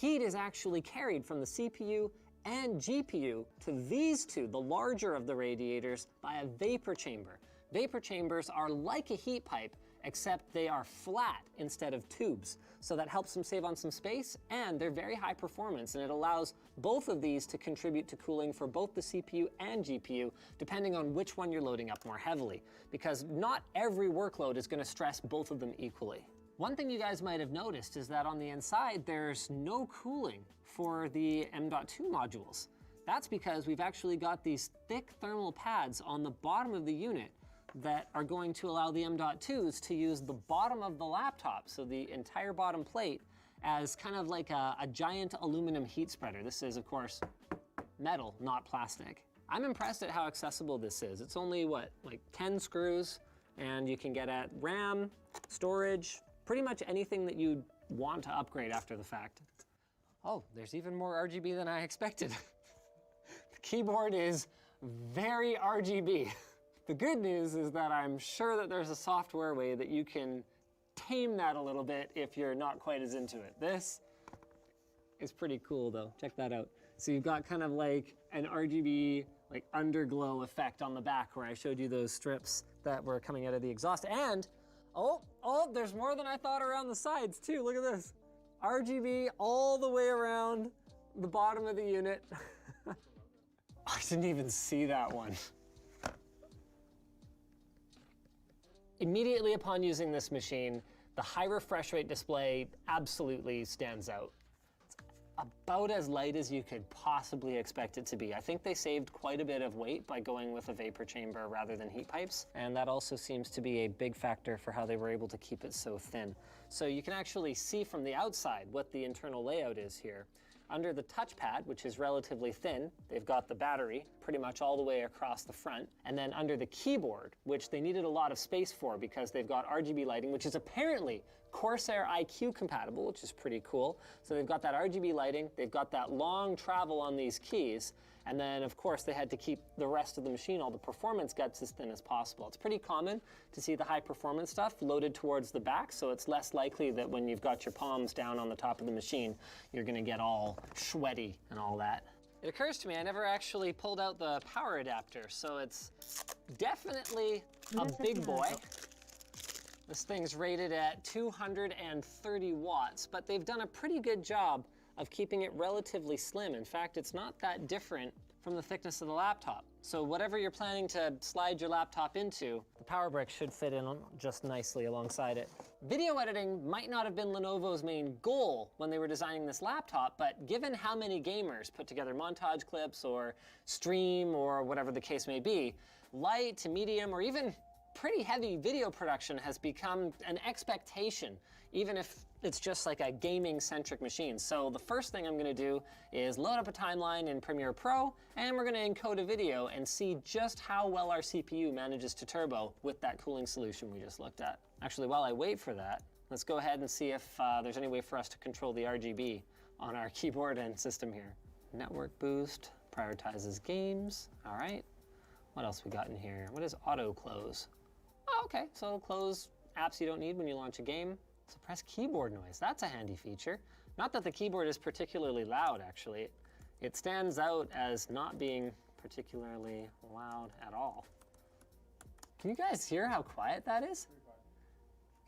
heat is actually carried from the CPU and GPU to these two, the larger of the radiators, by a vapor chamber. Vapor chambers are like a heat pipe, except they are flat instead of tubes. So that helps them save on some space, and they're very high performance, and it allows both of these to contribute to cooling for both the CPU and GPU, depending on which one you're loading up more heavily, because not every workload is gonna stress both of them equally. One thing you guys might have noticed is that on the inside, there's no cooling for the M.2 modules. That's because we've actually got these thick thermal pads on the bottom of the unit that are going to allow the M.2s to use the bottom of the laptop, so the entire bottom plate, as kind of like a giant aluminum heat spreader. This is, of course, metal, not plastic. I'm impressed at how accessible this is. It's only, what, like 10 screws, and you can get at RAM, storage, pretty much anything that you'd want to upgrade after the fact. Oh, there's even more RGB than I expected. The keyboard is very RGB. The good news is that I'm sure that there's a software way that you can tame that a little bit if you're not quite as into it. This is pretty cool though, check that out. So you've got kind of like an RGB like underglow effect on the back where I showed you those strips that were coming out of the exhaust. And, oh, there's more than I thought around the sides too, look at this. RGB all the way around the bottom of the unit. I didn't even see that one. Immediately upon using this machine, the high refresh rate display absolutely stands out. It's about as light as you could possibly expect it to be. I think they saved quite a bit of weight by going with a vapor chamber rather than heat pipes, and that also seems to be a big factor for how they were able to keep it so thin. So you can actually see from the outside what the internal layout is here. Under the touchpad, which is relatively thin, they've got the battery pretty much all the way across the front. And then under the keyboard, which they needed a lot of space for because they've got RGB lighting, which is apparently Corsair iQ compatible, which is pretty cool. So they've got that RGB lighting, they've got that long travel on these keys, and then of course they had to keep the rest of the machine, all the performance guts, as thin as possible. It's pretty common to see the high performance stuff loaded towards the back, so it's less likely that when you've got your palms down on the top of the machine, you're gonna get all sweaty and all that. It occurs to me I never actually pulled out the power adapter, so it's definitely a big boy. This thing's rated at 230 watts, but they've done a pretty good job of keeping it relatively slim. In fact, it's not that different from the thickness of the laptop. So whatever you're planning to slide your laptop into, the power brick should fit in just nicely alongside it. Video editing might not have been Lenovo's main goal when they were designing this laptop, but given how many gamers put together montage clips or stream or whatever the case may be, light to medium or even pretty heavy video production has become an expectation, even if it's just like a gaming-centric machine. So the first thing I'm gonna do is load up a timeline in Premiere Pro, and we're gonna encode a video and see just how well our CPU manages to turbo with that cooling solution we just looked at. Actually, while I wait for that, let's go ahead and see if there's any way for us to control the RGB on our keyboard and system here. Network boost, prioritizes games, all right. What else we got in here? What is auto close? Oh, okay, so it'll close apps you don't need when you launch a game. Suppress keyboard noise, that's a handy feature. Not that the keyboard is particularly loud, actually. It stands out as not being particularly loud at all. Can you guys hear how quiet that is?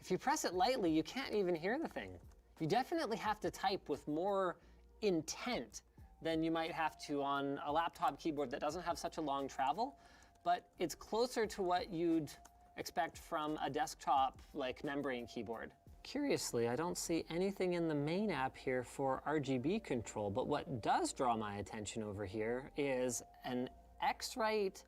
If you press it lightly, you can't even hear the thing. You definitely have to type with more intent than you might have to on a laptop keyboard that doesn't have such a long travel, but it's closer to what you'd expect from a desktop like membrane keyboard. Curiously, I don't see anything in the main app here for RGB control, but what does draw my attention over here is an X-Rite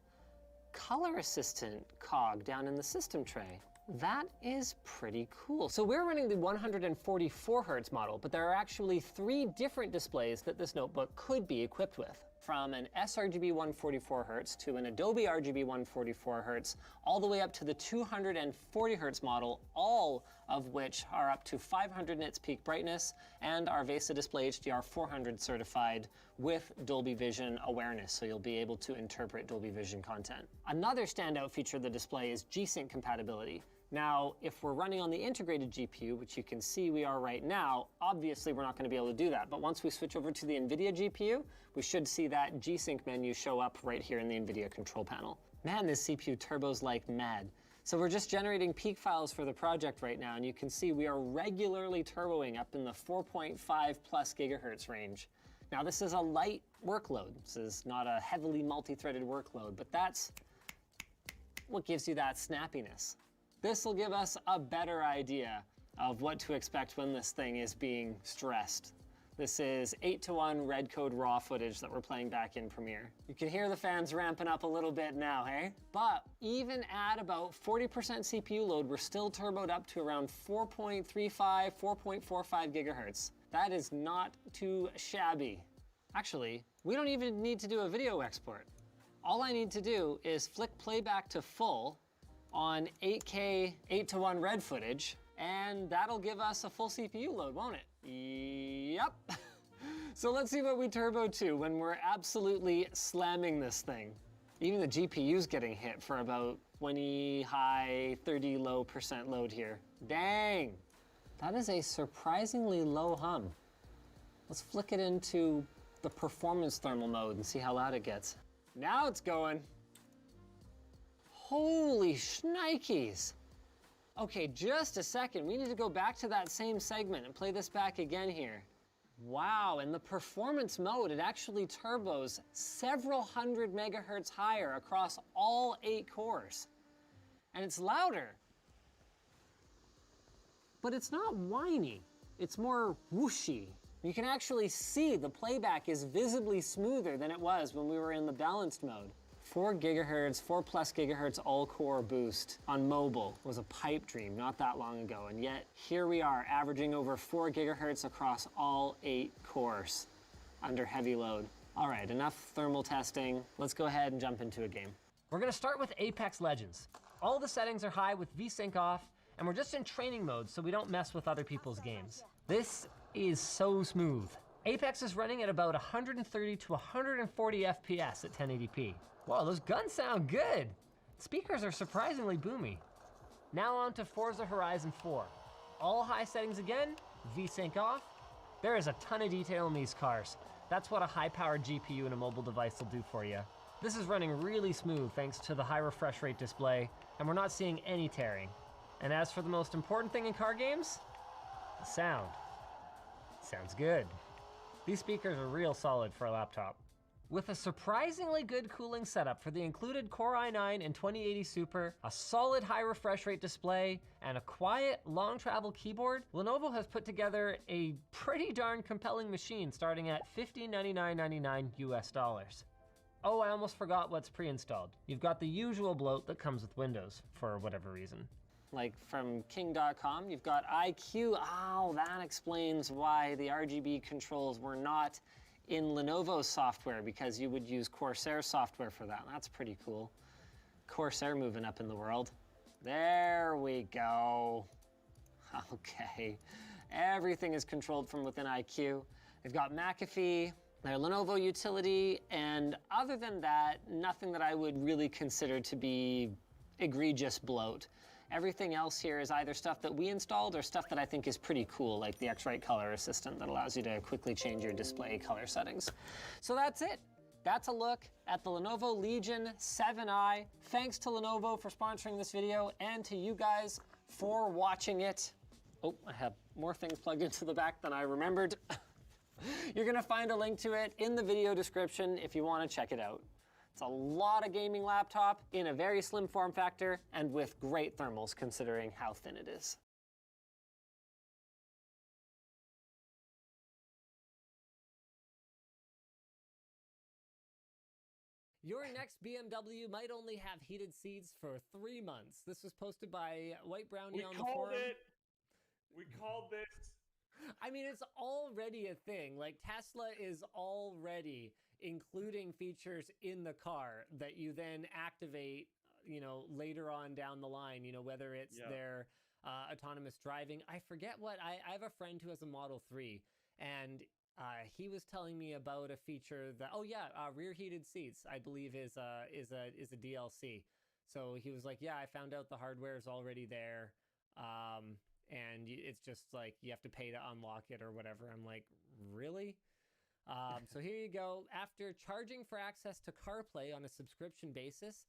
color assistant cog down in the system tray. That is pretty cool. So we're running the 144 Hz model, but there are actually 3 different displays that this notebook could be equipped with. From an sRGB 144 Hz to an Adobe RGB 144 Hz, all the way up to the 240 Hz model, all of which are up to 500 nits peak brightness and are VESA Display HDR 400 certified with Dolby Vision awareness, so you'll be able to interpret Dolby Vision content. Another standout feature of the display is G-Sync compatibility. Now, if we're running on the integrated GPU, which you can see we are right now, obviously we're not going to be able to do that. But once we switch over to the NVIDIA GPU, we should see that G-Sync menu show up right here in the NVIDIA control panel. Man, this CPU turbos like mad. So we're just generating peak files for the project right now, and you can see we are regularly turboing up in the 4.5 plus gigahertz range. Now, this is a light workload. This is not a heavily multi-threaded workload, but that's what gives you that snappiness. This will give us a better idea of what to expect when this thing is being stressed. This is 8:1 red code raw footage that we're playing back in Premiere. You can hear the fans ramping up a little bit now, hey? But even at about 40% CPU load, we're still turboed up to around 4.35, 4.45 gigahertz. That is not too shabby. Actually, we don't even need to do a video export. All I need to do is flick playback to full on 8K 8:1 red footage, and that'll give us a full CPU load, won't it? Yep. So let's see what we turbo to when we're absolutely slamming this thing. Even the GPU's getting hit for about 20 high, 30 low % load here. Dang. That is a surprisingly low hum. Let's flick it into the performance thermal mode and see how loud it gets. Now it's going. Holy shnikes. Okay, just a second. We need to go back to that same segment and play this back again here. Wow, in the performance mode, it actually turbos several hundred megahertz higher across all 8 cores. And it's louder. But it's not whiny. It's more whooshy. You can actually see the playback is visibly smoother than it was when we were in the balanced mode. 4 gigahertz, 4 plus gigahertz all-core boost on mobile was a pipe dream not that long ago, and yet here we are averaging over 4 gigahertz across all 8 cores under heavy load. All right, enough thermal testing. Let's go ahead and jump into a game. We're gonna start with Apex Legends. All the settings are high with VSync off, and we're just in training mode so we don't mess with other people's games. This is so smooth. Apex is running at about 130 to 140 FPS at 1080p. Whoa, those guns sound good. Speakers are surprisingly boomy. Now on to Forza Horizon 4. All high settings again, VSync off. There is a ton of detail in these cars. That's what a high-powered GPU in a mobile device will do for you. This is running really smooth thanks to the high refresh rate display, and we're not seeing any tearing. And as for the most important thing in car games, the sound. Sounds good. These speakers are real solid for a laptop. With a surprisingly good cooling setup for the included Core i9 and 2080 Super, a solid high refresh rate display, and a quiet, long travel keyboard, Lenovo has put together a pretty darn compelling machine starting at $1599.99 US dollars. Oh, I almost forgot what's pre-installed. You've got the usual bloat that comes with Windows, for whatever reason. Like from King.com, you've got iCUE. Oh, that explains why the RGB controls were not in Lenovo's software, because you would use Corsair software for that. That's pretty cool. Corsair moving up in the world. There we go. Okay. Everything is controlled from within iCUE. They've got McAfee, their Lenovo utility, and other than that, nothing that I would really consider to be egregious bloat. Everything else here is either stuff that we installed or stuff that I think is pretty cool, like the X-Rite Color Assistant that allows you to quickly change your display color settings. So that's it. That's a look at the Lenovo Legion 7i. Thanks to Lenovo for sponsoring this video and to you guys for watching it. Oh, I have more things plugged into the back than I remembered. You're gonna find a link to it in the video description if you wanna check it out. It's a lot of gaming laptop in a very slim form factor and with great thermals considering how thin it is. Your next BMW might only have heated seats for 3 months. This was posted by White Brownie on the forum. We called this. I mean, it's already a thing. Like, Tesla is already including features in the car that you then activate, you know, later on down the line, you know, whether it's their autonomous driving. I forget what, I have a friend who has a Model 3, and he was telling me about a feature that, rear heated seats, I believe is a DLC. So he was like, yeah, I found out the hardware is already there. And it's just like, you have to pay to unlock it or whatever. I'm like, really? So here you go. After charging for access to CarPlay on a subscription basis,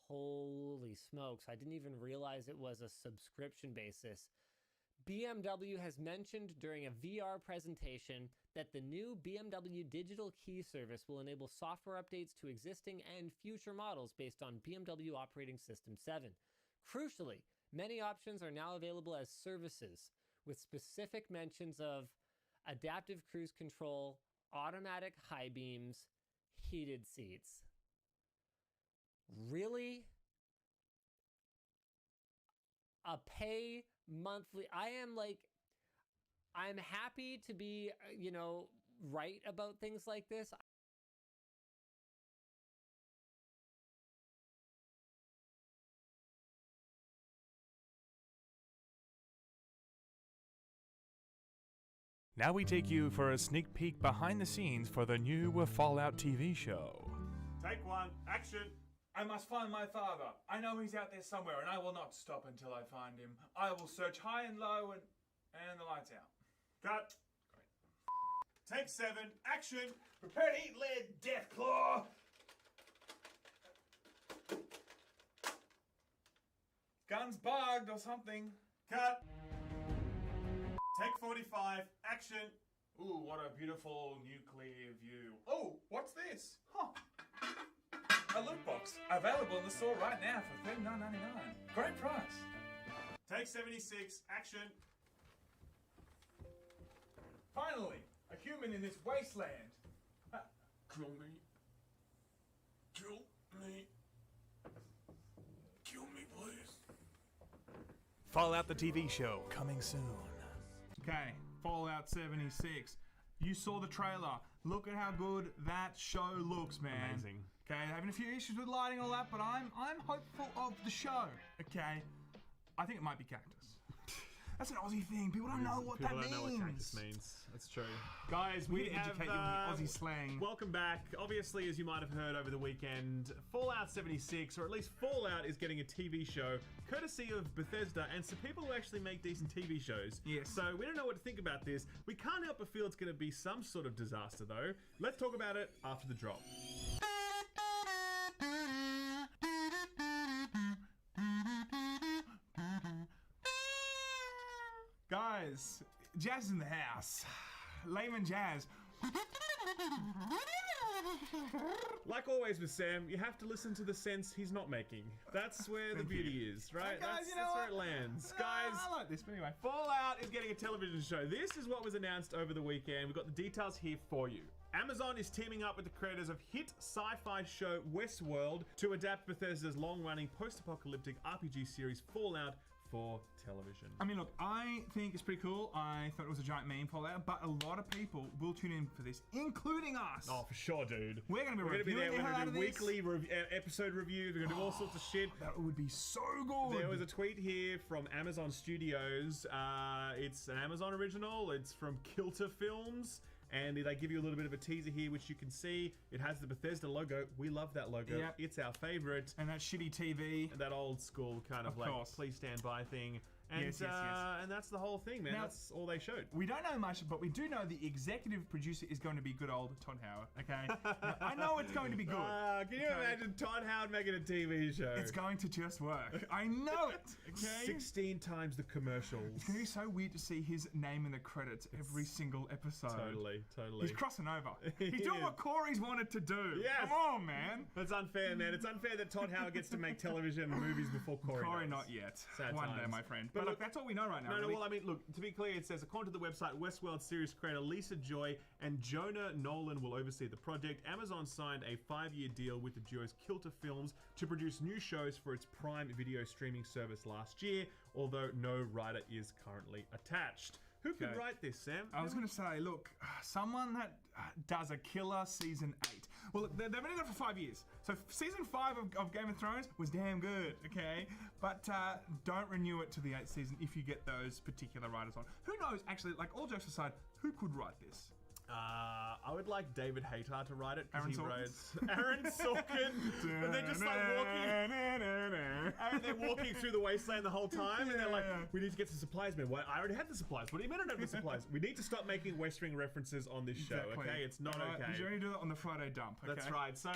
holy smokes, I didn't even realize it was a subscription basis. BMW has mentioned during a VR presentation that the new BMW Digital Key service will enable software updates to existing and future models based on BMW Operating System 7. Crucially, many options are now available as services, with specific mentions of adaptive cruise control, automatic high beams, heated seats. Really? A pay monthly? I'm happy to be, right about things like this. Now we take you for a sneak peek behind the scenes for the new Fallout TV show. Take one, action! I must find my father. I know he's out there somewhere, and I will not stop until I find him. I will search high and low, and the lights out. Cut. Great. Take 7, action! Prepare to eat lead, Deathclaw! Gun's bugged or something. Cut. Take 45, action. Ooh, what a beautiful nuclear view. Oh, what's this? Huh. A loot box. Available in the store right now for $39.99. Great price. Take 76, action. Finally, a human in this wasteland. Kill me. Kill me. Kill me, please. Fallout the TV show, coming soon. Okay, Fallout 76. You saw the trailer. Look at how good that show looks, man. Amazing. Okay, having a few issues with lighting and all that, but I'm hopeful of the show. Okay, I think it might be cactus. That's an Aussie thing. People don't know what that means. People don't know what cactus means. That's true. Guys, we have educate you on the Aussie slang. Welcome back. Obviously, as you might have heard over the weekend, Fallout 76, or at least Fallout, is getting a TV show courtesy of Bethesda and some people who actually make decent TV shows. Yes. So we don't know what to think about this. We can't help but feel it's going to be some sort of disaster, though. Let's talk about it after the drop. Guys, Jazz in the house. Layman Jazz. Like always with Sam, you have to listen to the sense he's not making. That's where the beauty is, right? Guys, That's, you know that's where what? it lands. No, Guys, I like this, but anyway. Fallout is getting a television show. This is what was announced over the weekend. We've got the details here for you. Amazon is teaming up with the creators of hit sci-fi show Westworld to adapt Bethesda's long-running post-apocalyptic RPG series Fallout for television. I mean, look, I think it's pretty cool. I thought it was a giant meme Fallout, but a lot of people will tune in for this, including us. Oh, for sure, dude. We're going to be We're reviewing there. We're the hell going out to of do this. weekly episode reviews. We're going to do all sorts of shit. That would be so good. There was a tweet here from Amazon Studios. It's an Amazon original. It's from Kilter Films. And they give you a little bit of a teaser here, which you can see. It has the Bethesda logo. We love that logo. Yep. It's our favorite. And that shitty TV. That old school kind of like course. please stand by thing. And, Yes. and that's the whole thing, man. Now- That's all they showed. We don't know much, but we do know the executive producer is going to be good old Todd Howard, okay? Now, I know it's going to be good. Can you okay? imagine Todd Howard making a TV show? It's going to just work. I know it, okay? 16 times the commercials. It's going to be so weird to see his name in the credits every single episode. Totally. He's crossing over. He He's doing is. what Corey's wanted to do. Yes. Come on, man. That's unfair, man. It's unfair that Todd Howard gets to make television and movies before Corey Corey, does. not yet. Sad One day, times. my friend. But But look, look, that's all we know right now. No, really. well, I mean, look, to be clear, it says, according to the website, Westworld series creator Lisa Joy and Jonah Nolan will oversee the project. Amazon signed a 5-year deal with the duo's Kilter Films to produce new shows for its Prime Video streaming service last year, although no writer is currently attached. Who could Okay. write this, Sam? I was going to say, look, someone that does a killer season 8. Well, look, they've been in it for 5 years. So season 5 of Game of Thrones was damn good, okay? But don't renew it to the 8th season if you get those particular writers on. Who knows, actually, like all jokes aside, who could write this? I would like David Hayter to write it. 'Cause Aaron he Sorkin? wrote Aaron Sorkin. And they're just like walking. And they're walking through the wasteland the whole time, and they're like, "We need to get some supplies, man. What? I already had the supplies. What do you mean I don't have the supplies? We need to stop making West Wing references on this show. Exactly. Okay, it's not Alright, okay." You should only do that on the Friday dump, okay? That's right. So,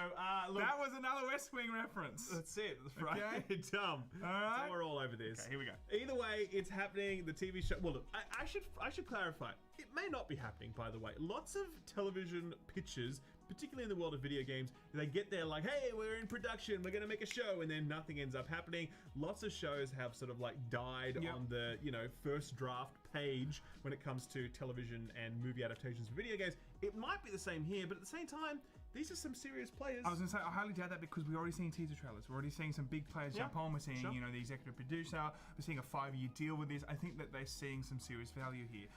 look, That was another West Wing reference. that's it. The Friday dumb. Alright. So we're all over this. Okay, here we go. Either way, it's happening. The TV show. Well, look, I should clarify. It may not be happening, by the way. Lots of television pitches, particularly in the world of video games, they get there like, hey, we're in production, we're going to make a show, and then nothing ends up happening. Lots of shows have sort of like died Yep. on the, first draft page when it comes to television and movie adaptations for video games. It might be the same here, but at the same time, these are some serious players. I was going to say, I highly doubt that because we're already seeing teaser trailers. We're already seeing some big players Yeah, jump on. We're seeing, sure. the executive producer. We're seeing a 5-year deal with this. I think that they're seeing some serious value here.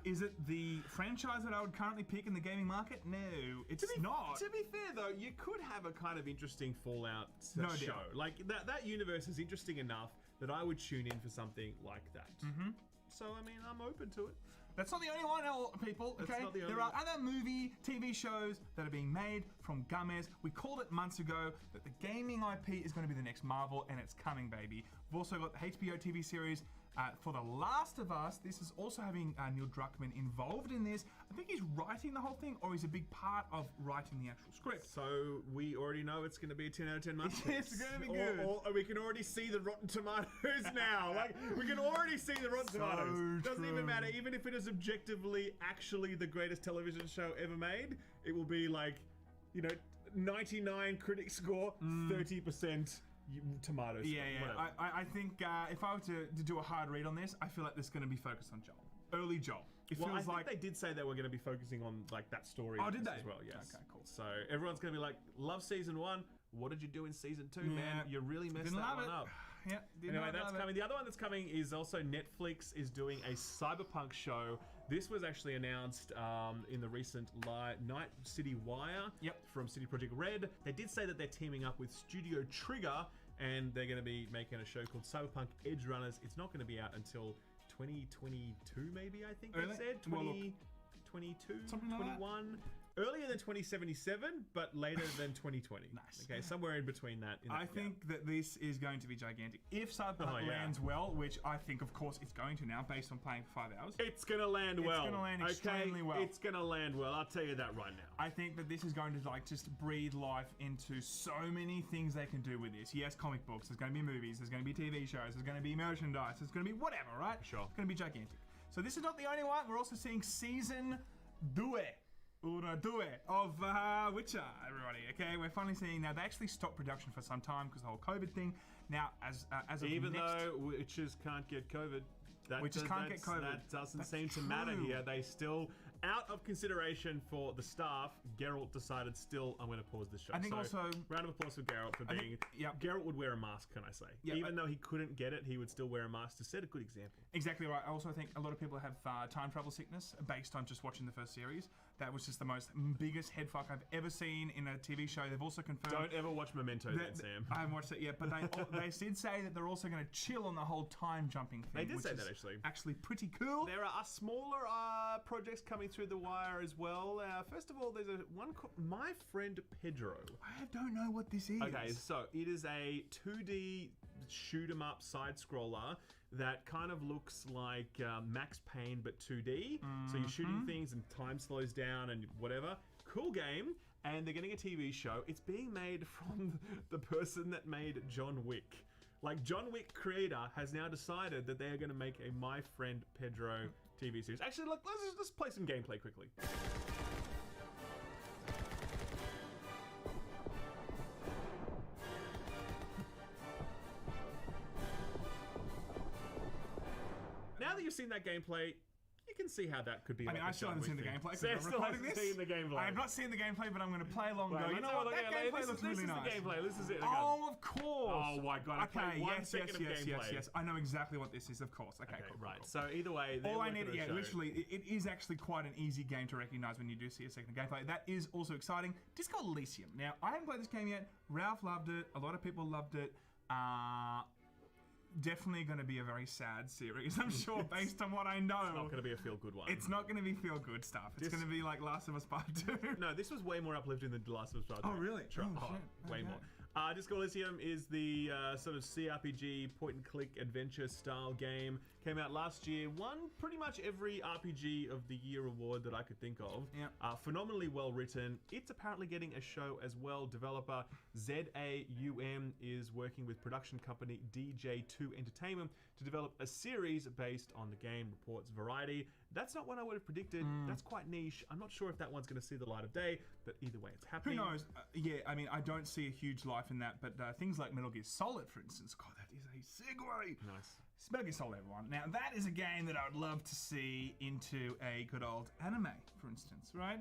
Is it the franchise that I would currently pick in the gaming market? No, it's not. To be fair, though, you could have a kind of interesting Fallout No show. doubt. Like, that universe is interesting enough that I would tune in for something like that. Mm-hmm. So, I mean, I'm open to it. That's not the only one, people. That's Okay, not the only there are one. other movie, TV shows that are being made from Gummies. We called it months ago that the gaming IP is going to be the next Marvel, and it's coming, baby. We've also got the HBO TV series for The Last of Us. This is also having Neil Druckmann involved in this. I think he's writing the whole thing, or he's a big part of writing the actual script. So, we already know it's going to be a 10 out of 10 masterpiece. It's gonna be good. Or we can already see the Rotten Tomatoes now. Like, we can already see the Rotten Tomatoes. Doesn't even true. matter. Even if it is objectively actually the greatest television show ever made, it will be like, 99 critic score, 30% tomatoes. Yeah. Whatever. I think if I were to do a hard read on this, I feel like this is going to be focused on Joel. Early Joel. It Well, I feels think like they did say they were going to be focusing on like that story. Oh, did they? As well, yes. Okay, cool. So everyone's going to be like, "Love season 1. What did you do in season 2, man? Yeah. You really messed Didn't that love one it. up." Yeah, Anyway, that's coming. The other one that's coming is also Netflix is doing a cyberpunk show. This was actually announced in the recent Night City Wire from City Project Red. They did say that they're teaming up with Studio Trigger, and they're going to be making a show called Cyberpunk Edge Runners. It's not going to be out until 2022, maybe, I think Really? they said. Well, look, 2022, something like that. 21. Earlier than 2077, but later than 2020. Nice. Okay, somewhere in between that. I think that this is going to be gigantic. If Cyberpunk lands well, which I think, of course, it's going to now, based on playing for 5 hours. It's going to land well. It's going to land extremely well. It's going to land well. I'll tell you that right now. I think that this is going to just breathe life into so many things they can do with this. Yes, comic books. There's going to be movies. There's going to be TV shows. There's going to be merchandise. There's going to be whatever, right? Sure. It's going to be gigantic. So this is not the only one. We're also seeing season 2. Una Due of Witcher, everybody. Okay, we're finally seeing now. They actually stopped production for some time because the whole COVID thing. Now, as of Even next, though witches can't get COVID, that doesn't seem to matter true. here. They still, out of consideration for the staff, Geralt decided still, I'm going to pause this show. I think so, also- round of applause for Geralt for I being. think- yeah. Geralt would wear a mask, can I say? Yeah, Even though he couldn't get it, he would still wear a mask to set a good example. Exactly right. I also think a lot of people have time travel sickness based on just watching the first series. That was just the biggest headfuck I've ever seen in a TV show. They've also confirmed. Don't ever watch Memento then, Sam. I haven't watched it yet, but they did say that they're also going to chill on the whole time jumping thing. They did which say is that, actually. Actually, pretty cool. There are smaller projects coming through the wire as well. First of all, there's one called My Friend Pedro. I don't know what this is. Okay, so it is a 2D shoot 'em up side scroller that kind of looks like Max Payne but 2D. So you're shooting things and time slows down and whatever. Cool game. And they're getting a TV show. It's being made from the person that made John Wick. Like, John Wick creator has now decided that they are going to make a My Friend Pedro TV series. Actually, look, let's play some gameplay quickly. Now that you've seen that gameplay, you can see how that could be. I mean, I still haven't seen the gameplay. Sam still hasn't seen the gameplay. I have not seen the gameplay, but I'm going to play along. Right, And go, you let's know have a what? look That at it. gameplay looks really nice. This is the gameplay. This is it. Oh, of course. Oh my god! I played 1 second of gameplay. Yes. I know exactly what this is. Of course. Okay, cool. Right. Cool. So either way, All I need, literally, it is actually quite an easy game to recognize when you do see a second gameplay. That is also exciting. Disco Elysium. Now, I haven't played this game yet. Ralph loved it. A lot of people loved it. Definitely going to be a very sad series, I'm sure, based on what I know. It's not going to be a feel-good one. It's not going to be feel-good stuff. It's going to be like Last of Us Part 2. No, this was way more uplifting than The Last of Us Part 2. Oh, really? Sure. Oh, shit. Way Okay. more. Disco Elysium is the sort of CRPG point-and-click adventure style game. Came out last year. Won pretty much every RPG of the Year award that I could think of. Yeah. Phenomenally well written. It's apparently getting a show as well. Developer ZAUM is working with production company DJ2 Entertainment to develop a series based on the game, reports Variety. That's not what I would have predicted. That's quite niche. I'm not sure if that one's going to see the light of day, but either way, it's happening. Who knows? Yeah, I mean, I don't see a huge life in that, but things like Metal Gear Solid, for instance, God, that is a segue. Nice. It's Metal Gear Solid, everyone. Now, that is a game that I would love to see into a good old anime, for instance, right?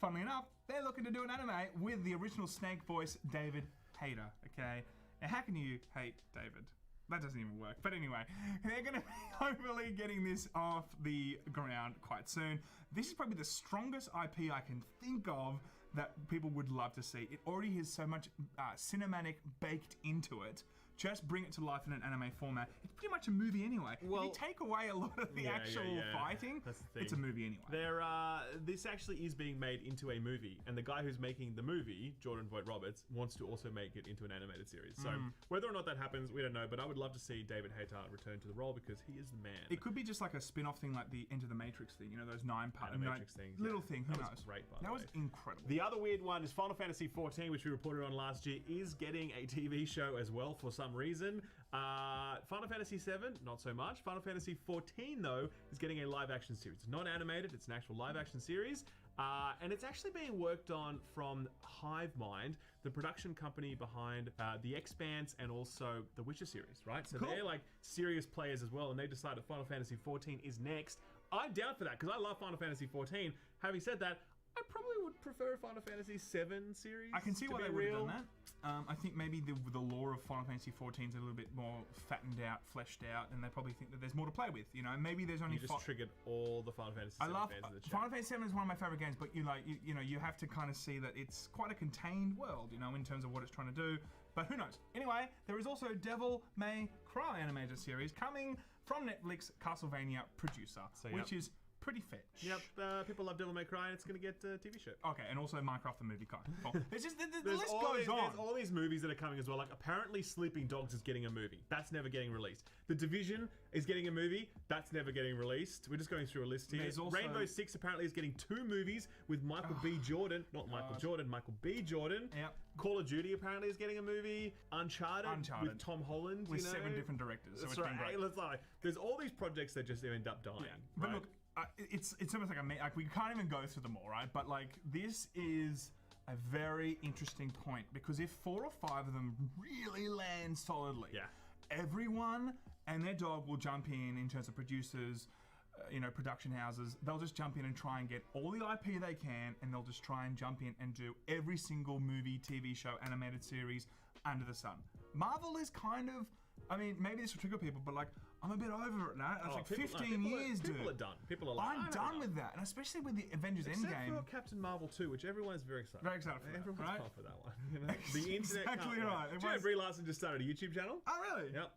Funnily enough, they're looking to do an anime with the original Snake voice, David Hayter, okay? Now, how can you hate David? That doesn't even work. But anyway, they're going to be hopefully getting this off the ground quite soon. This is probably the strongest IP I can think of that people would love to see. It already has so much cinematic baked into it. Just bring it to life in an anime format. It's pretty much a movie anyway. Well, if you take away a lot of the actual fighting, that's the thing. it's a movie anyway. This actually is being made into a movie, and the guy who's making the movie, Jordan Vogt-Roberts, wants to also make it into an animated series. So whether or not that happens, we don't know, but I would love to see David Hayter return to the role because he is the man. It could be just like a spin-off thing like the Enter the Matrix thing, you know, those 9-part Animatrix things, little yeah. thing, who That knows? was great, by the That was way. incredible. The other weird one is Final Fantasy XIV, which we reported on last year, is getting a TV show as well for some reason. Final Fantasy VII, not so much. Final Fantasy XIV, though, is getting a live-action series. It's not animated, it's an actual live-action series. And it's actually being worked on from Hivemind, the production company behind The Expanse and also the Witcher series, right? So Cool. they're like serious players as well, and they decided Final Fantasy XIV is next. I'm down for that, because I love Final Fantasy XIV. Having said that, I probably would prefer Final Fantasy VII series. I can see to why be they would have real. done that. I think maybe the lore of Final Fantasy XIV is a little bit more fattened out, fleshed out, and they probably think that there's more to play with. You know, maybe there's only. You just triggered all the Final Fantasy I VII love fans in the chat. Final Fantasy VII is one of my favorite games, but you have to kind of see that it's quite a contained world, you know, in terms of what it's trying to do. But who knows? Anyway, there is also Devil May Cry animated series coming from Netflix, Castlevania producer, which is pretty fetch. Yep, people love Devil May Cry, and it's going to get a TV show. Okay, and also Minecraft the movie. Cool. It's just the There's list all goes these, on. There's all these movies that are coming as well. Like, apparently Sleeping Dogs is getting a movie. That's never getting released. The Division is getting a movie. That's never getting released. We're just going through a list here. There's also- Rainbow Six apparently is getting 2 movies with Michael B. Jordan. Not Michael Jordan, Michael B. Jordan. Yep. Call of Duty apparently is getting a movie. Uncharted. With Tom Holland. with you know? 7 different directors. So That's it's been right. great. Let's like, there's all these projects that just end up dying. But right? look, it's almost like we can't even go through them all, right? But like this is a very interesting point because if 4 or 5 of them really land solidly, everyone and their dog will jump in terms of producers, production houses. They'll just jump in and try and get all the IP they can, and they'll just try and jump in and do every single movie, TV show, animated series under the sun. Marvel is kind of, I mean, maybe this will trigger people, but like, I'm a bit over it now. It's like 15 years, dude. People are done. People are like, I'm done with that, and especially with the Avengers Except Endgame. for Captain Marvel 2, which everyone is very excited. Very excited for that, Everyone's right? pumped for that one. The internet. Exactly can't right. wait. Do you know Brie Larson just started a YouTube channel? Oh, really? Yep.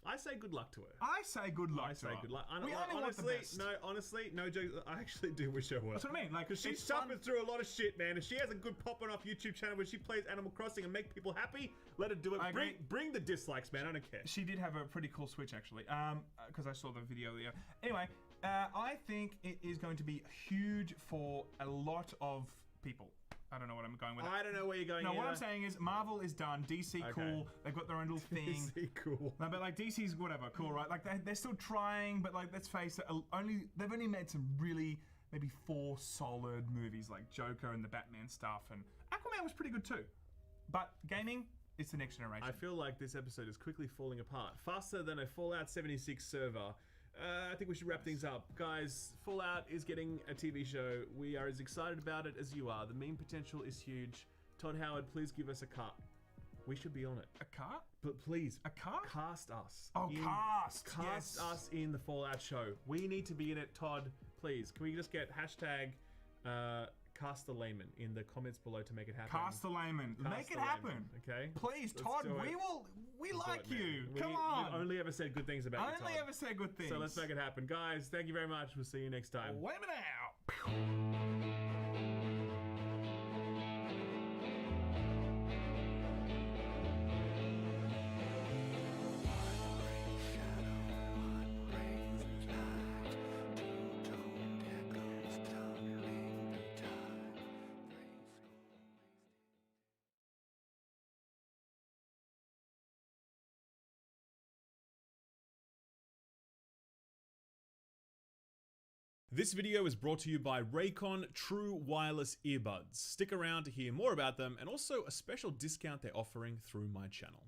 I say good luck to her. I say good luck. I say good luck. We only want the best. Honestly, no joke. I actually do wish her well. That's what I mean. Like, because she's suffered through a lot of shit, man. If she has a good popping off YouTube channel where she plays Animal Crossing and make people happy, let her do it. I agree. Bring the dislikes, man. I don't care. She did have a pretty cool Switch, actually, because I saw the video there. Anyway, I think it is going to be huge for a lot of people. I don't know what I'm going with. I don't know where you're going. No, either. what I'm saying is Marvel is done. DC cool. They've got their own little thing. DC cool. No, but like DC's whatever, cool, right? Like they're still trying, but like let's face it, they've only made some really maybe 4 solid movies like Joker and the Batman stuff, and Aquaman was pretty good too. But gaming, it's the next generation. I feel like this episode is quickly falling apart, faster than a Fallout 76 server. I think we should wrap things up. Guys, Fallout is getting a TV show. We are as excited about it as you are. The meme potential is huge. Todd Howard, please give us a cut. We should be on it. A cut? But please, a cut? Cast us. Oh, cast! Cast us in the Fallout show. We need to be in it, Todd. Please, can we just get hashtag Cast the Layman in the comments below to make it happen? Cast the Layman. Make it happen. Okay? Please, Let's Todd, do it. we like you. We've Come on. only ever said good things about you, Only Todd. ever said good things. So let's make it happen. Guys, thank you very much. We'll see you next time. Wait a minute out. This video is brought to you by Raycon True Wireless Earbuds. Stick around to hear more about them and also a special discount they're offering through my channel.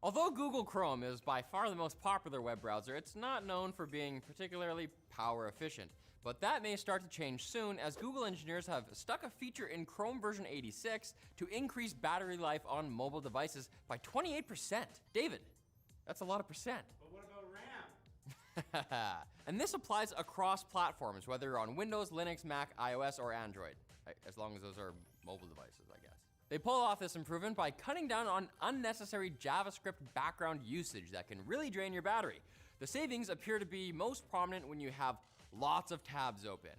Although Google Chrome is by far the most popular web browser, it's not known for being particularly power efficient. But that may start to change soon, as Google engineers have stuck a feature in Chrome version 86 to increase battery life on mobile devices by 28%. David, that's a lot of percent. But what about RAM? And this applies across platforms, whether you're on Windows, Linux, Mac, iOS, or Android, as long as those are mobile devices, I guess. They pull off this improvement by cutting down on unnecessary JavaScript background usage that can really drain your battery. The savings appear to be most prominent when you have lots of tabs open.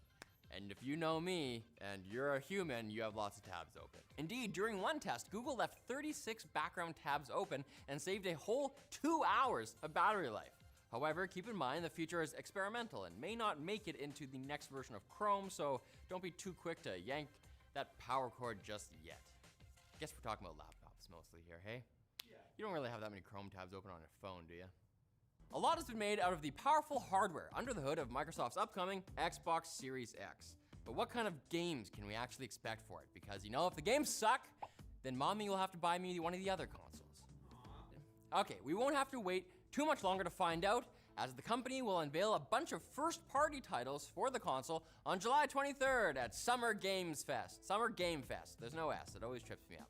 And if you know me, and you're a human, you have lots of tabs open. Indeed, during one test, Google left 36 background tabs open and saved a whole 2 hours of battery life. However, keep in mind the feature is experimental and may not make it into the next version of Chrome, so don't be too quick to yank that power cord just yet. Guess we're talking about laptops mostly here, hey? Yeah. You don't really have that many Chrome tabs open on your phone, do you? A lot has been made out of the powerful hardware under the hood of Microsoft's upcoming Xbox Series X. But what kind of games can we actually expect for it? Because, you know, if the games suck, then mommy will have to buy me one of the other consoles. Okay, we won't have to wait too much longer to find out, as the company will unveil a bunch of first-party titles for the console on July 23rd at Summer Game Fest. There's no S, it always trips me up.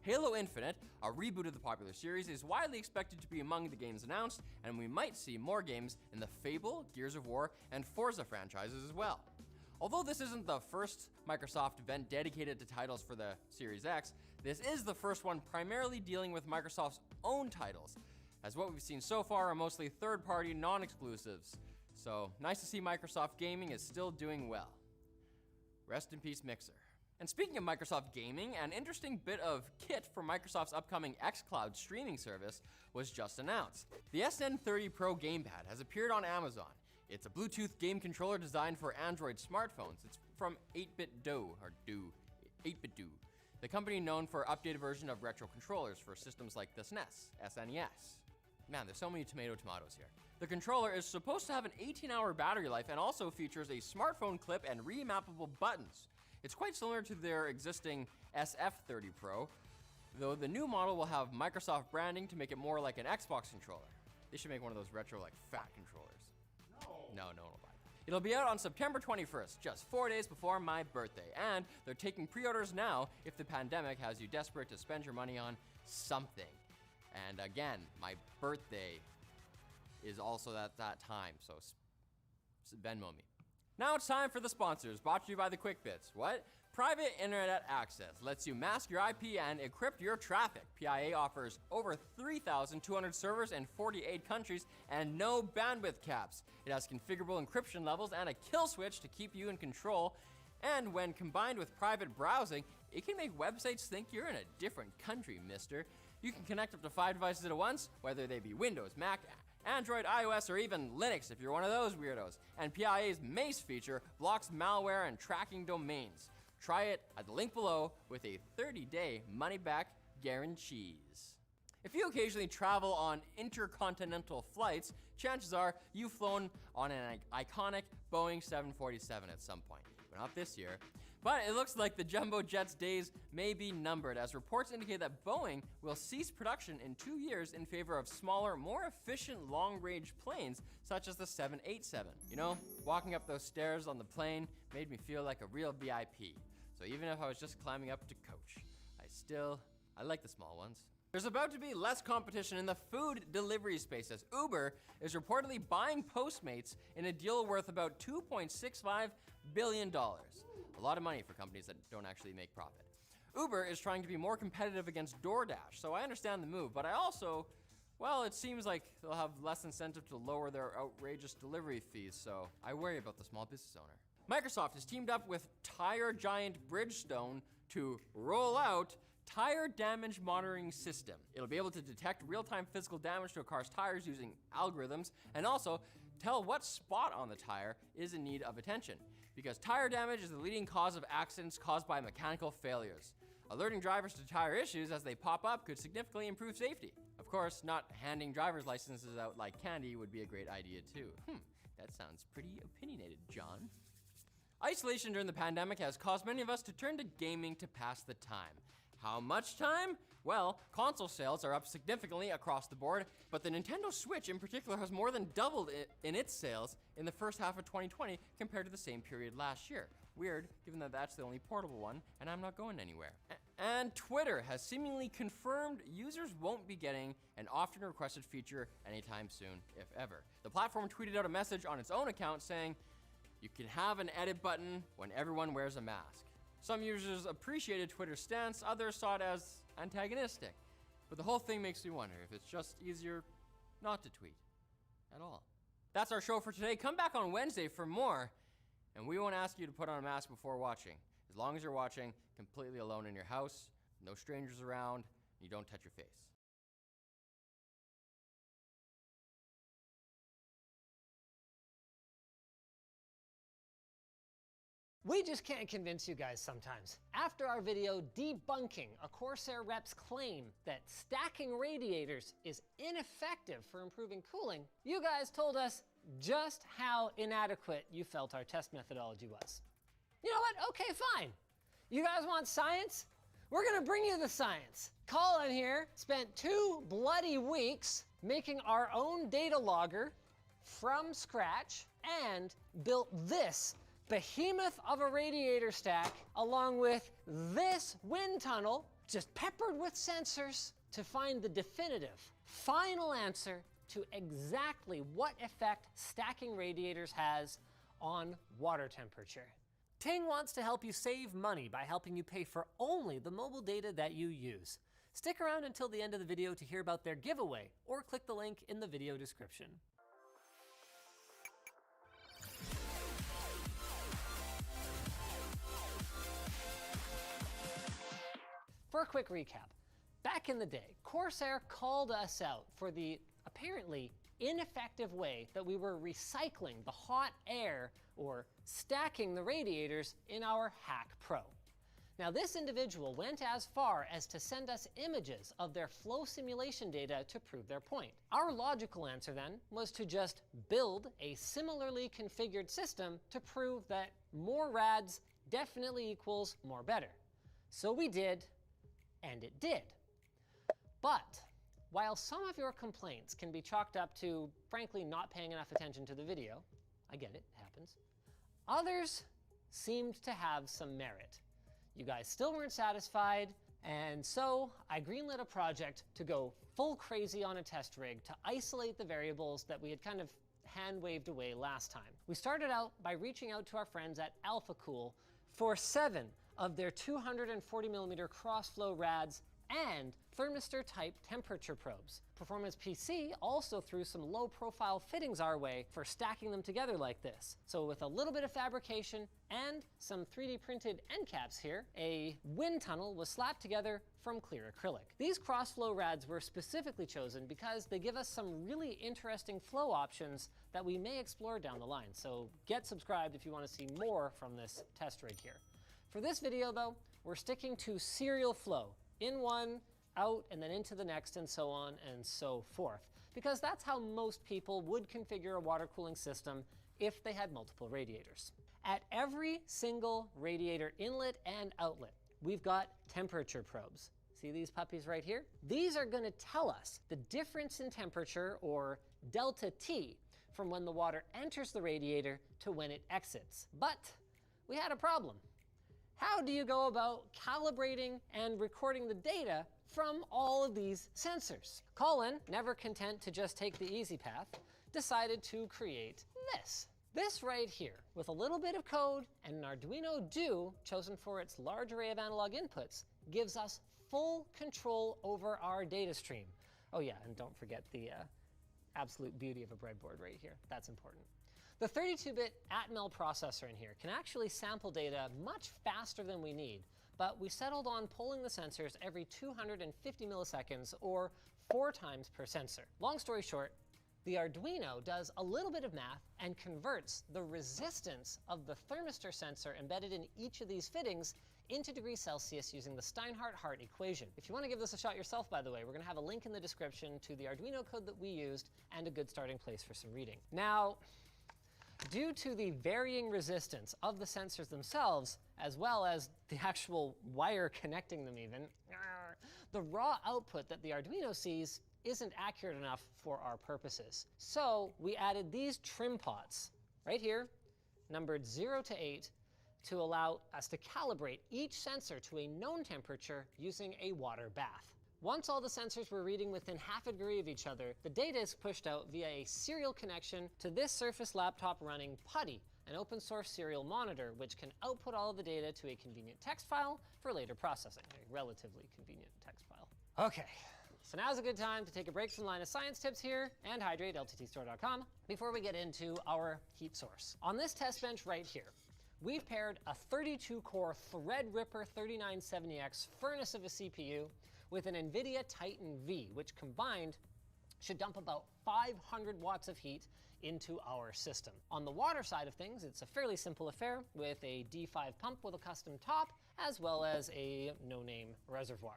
Halo Infinite, a reboot of the popular series, is widely expected to be among the games announced, and we might see more games in the Fable, Gears of War, and Forza franchises as well. Although this isn't the first Microsoft event dedicated to titles for the Series X, this is the first one primarily dealing with Microsoft's own titles, as what we've seen so far are mostly third-party, non-exclusives. So, nice to see Microsoft Gaming is still doing well. Rest in peace, Mixer. And speaking of Microsoft Gaming, an interesting bit of kit for Microsoft's upcoming xCloud streaming service was just announced. The SN30 Pro gamepad has appeared on Amazon. It's a Bluetooth game controller designed for Android smartphones. It's from 8BitDo, the company known for updated version of retro controllers for systems like the SNES, SNES. Man, there's so many tomatoes here. The controller is supposed to have an 18-hour battery life and also features a smartphone clip and remappable buttons. It's quite similar to their existing SF30 Pro, though the new model will have Microsoft branding to make it more like an Xbox controller. They should make one of those retro, like, fat controllers. No one will buy that. It'll be out on September 21st, just 4 days before my birthday, and they're taking pre-orders now if the pandemic has you desperate to spend your money on something. And again, my birthday is also at that time, so Venmo me. Now it's time for the sponsors, brought to you by the Quick Bits. What? Private Internet Access lets you mask your IP and encrypt your traffic. PIA offers over 3,200 servers in 48 countries and no bandwidth caps. It has configurable encryption levels and a kill switch to keep you in control. And when combined with private browsing, it can make websites think you're in a different country, mister. You can connect up to 5 devices at once, whether they be Windows, Mac, Android, iOS, or even Linux if you're one of those weirdos. And PIA's Mace feature blocks malware and tracking domains. Try it at the link below with a 30-day money-back guarantees. If you occasionally travel on intercontinental flights, chances are you've flown on an iconic Boeing 747 at some point. But not this year. But it looks like the jumbo jet's days may be numbered, as reports indicate that Boeing will cease production in 2 years in favor of smaller, more efficient long-range planes, such as the 787. You know, walking up those stairs on the plane made me feel like a real VIP. So even if I was just climbing up to coach, I like the small ones. There's about to be less competition in the food delivery space, as Uber is reportedly buying Postmates in a deal worth about $2.65 billion. A lot of money for companies that don't actually make profit. Uber is trying to be more competitive against DoorDash, so I understand the move, but I also, well, it seems like they'll have less incentive to lower their outrageous delivery fees, so I worry about the small business owner. Microsoft has teamed up with tire giant Bridgestone to roll out Tire Damage Monitoring System. It'll be able to detect real-time physical damage to a car's tires using algorithms, and also tell what spot on the tire is in need of attention, because tire damage is the leading cause of accidents caused by mechanical failures. Alerting drivers to tire issues as they pop up could significantly improve safety. Of course, not handing driver's licenses out like candy would be a great idea too. That sounds pretty opinionated, John. Isolation during the pandemic has caused many of us to turn to gaming to pass the time. How much time? Well, console sales are up significantly across the board, but the Nintendo Switch in particular has more than doubled in its sales in the first half of 2020 compared to the same period last year. Weird, given that that's the only portable one, and I'm not going anywhere. And Twitter has seemingly confirmed users won't be getting an often requested feature anytime soon, if ever. The platform tweeted out a message on its own account saying, "You can have an edit button when everyone wears a mask." Some users appreciated Twitter's stance, others saw it as antagonistic. But the whole thing makes me wonder if it's just easier not to tweet at all. That's our show for today. Come back on Wednesday for more, and we won't ask you to put on a mask before watching. As long as you're watching completely alone in your house, no strangers around, you don't touch your face. We just can't convince you guys sometimes. After our video debunking a Corsair rep's claim that stacking radiators is ineffective for improving cooling, you guys told us just how inadequate you felt our test methodology was. You know what? Okay, fine. You guys want science? We're gonna bring you the science. Colin here spent 2 bloody weeks making our own data logger from scratch and built this behemoth of a radiator stack along with this wind tunnel just peppered with sensors to find the definitive final answer to exactly what effect stacking radiators has on water temperature. Ting wants to help you save money by helping you pay for only the mobile data that you use. Stick around until the end of the video to hear about their giveaway, or click the link in the video description. For a quick recap, back in the day, Corsair called us out for the apparently ineffective way that we were recycling the hot air or stacking the radiators in our Hack Pro. Now, this individual went as far as to send us images of their flow simulation data to prove their point. Our logical answer then was to just build a similarly configured system to prove that more rads definitely equals more better. So we did, and it did. But while some of your complaints can be chalked up to, frankly, not paying enough attention to the video, I get it, it happens, others seemed to have some merit. You guys still weren't satisfied, and so I greenlit a project to go full crazy on a test rig to isolate the variables that we had kind of hand-waved away last time. We started out by reaching out to our friends at AlphaCool for 7 of their 240mm cross-flow rads and thermistor-type temperature probes. Performance PC also threw some low-profile fittings our way for stacking them together like this. So with a little bit of fabrication and some 3D printed end caps here, a wind tunnel was slapped together from clear acrylic. These cross-flow rads were specifically chosen because they give us some really interesting flow options that we may explore down the line. So get subscribed if you want to see more from this test rig here. For this video though, we're sticking to serial flow. In one, out, and then into the next, and so on and so forth. Because that's how most people would configure a water cooling system if they had multiple radiators. At every single radiator inlet and outlet, we've got temperature probes. See these puppies right here? These are gonna tell us the difference in temperature, or delta T, from when the water enters the radiator to when it exits. But we had a problem. How do you go about calibrating and recording the data from all of these sensors? Colin, never content to just take the easy path, decided to create this. This right here, with a little bit of code and an Arduino Do chosen for its large array of analog inputs, gives us full control over our data stream. Oh yeah, and don't forget the absolute beauty of a breadboard right here. That's important. The 32-bit Atmel processor in here can actually sample data much faster than we need, but we settled on pulling the sensors every 250 milliseconds, or 4 times per sensor. Long story short, the Arduino does a little bit of math and converts the resistance of the thermistor sensor embedded in each of these fittings into degrees Celsius using the Steinhart-Hart equation. If you want to give this a shot yourself, by the way, we're going to have a link in the description to the Arduino code that we used and a good starting place for some reading. Now, Due to the varying resistance of the sensors themselves, as well as the actual wire connecting them even, the raw output that the Arduino sees isn't accurate enough for our purposes. So we added these trim pots right here, numbered 0 to 8, to allow us to calibrate each sensor to a known temperature using a water bath. Once all the sensors were reading within half a degree of each other, the data is pushed out via a serial connection to this Surface laptop running PuTTY, an open source serial monitor, which can output all of the data to a convenient text file for later processing, a relatively convenient text file. Okay, so now's a good time to take a break from Linus Science Tips here and hydrate lttstore.com before we get into our heat source. On this test bench right here, we've paired a 32-core Threadripper 3970X furnace of a CPU with an NVIDIA Titan V, which combined should dump about 500 watts of heat into our system. On the water side of things, it's a fairly simple affair with a D5 pump with a custom top, as well as a no-name reservoir.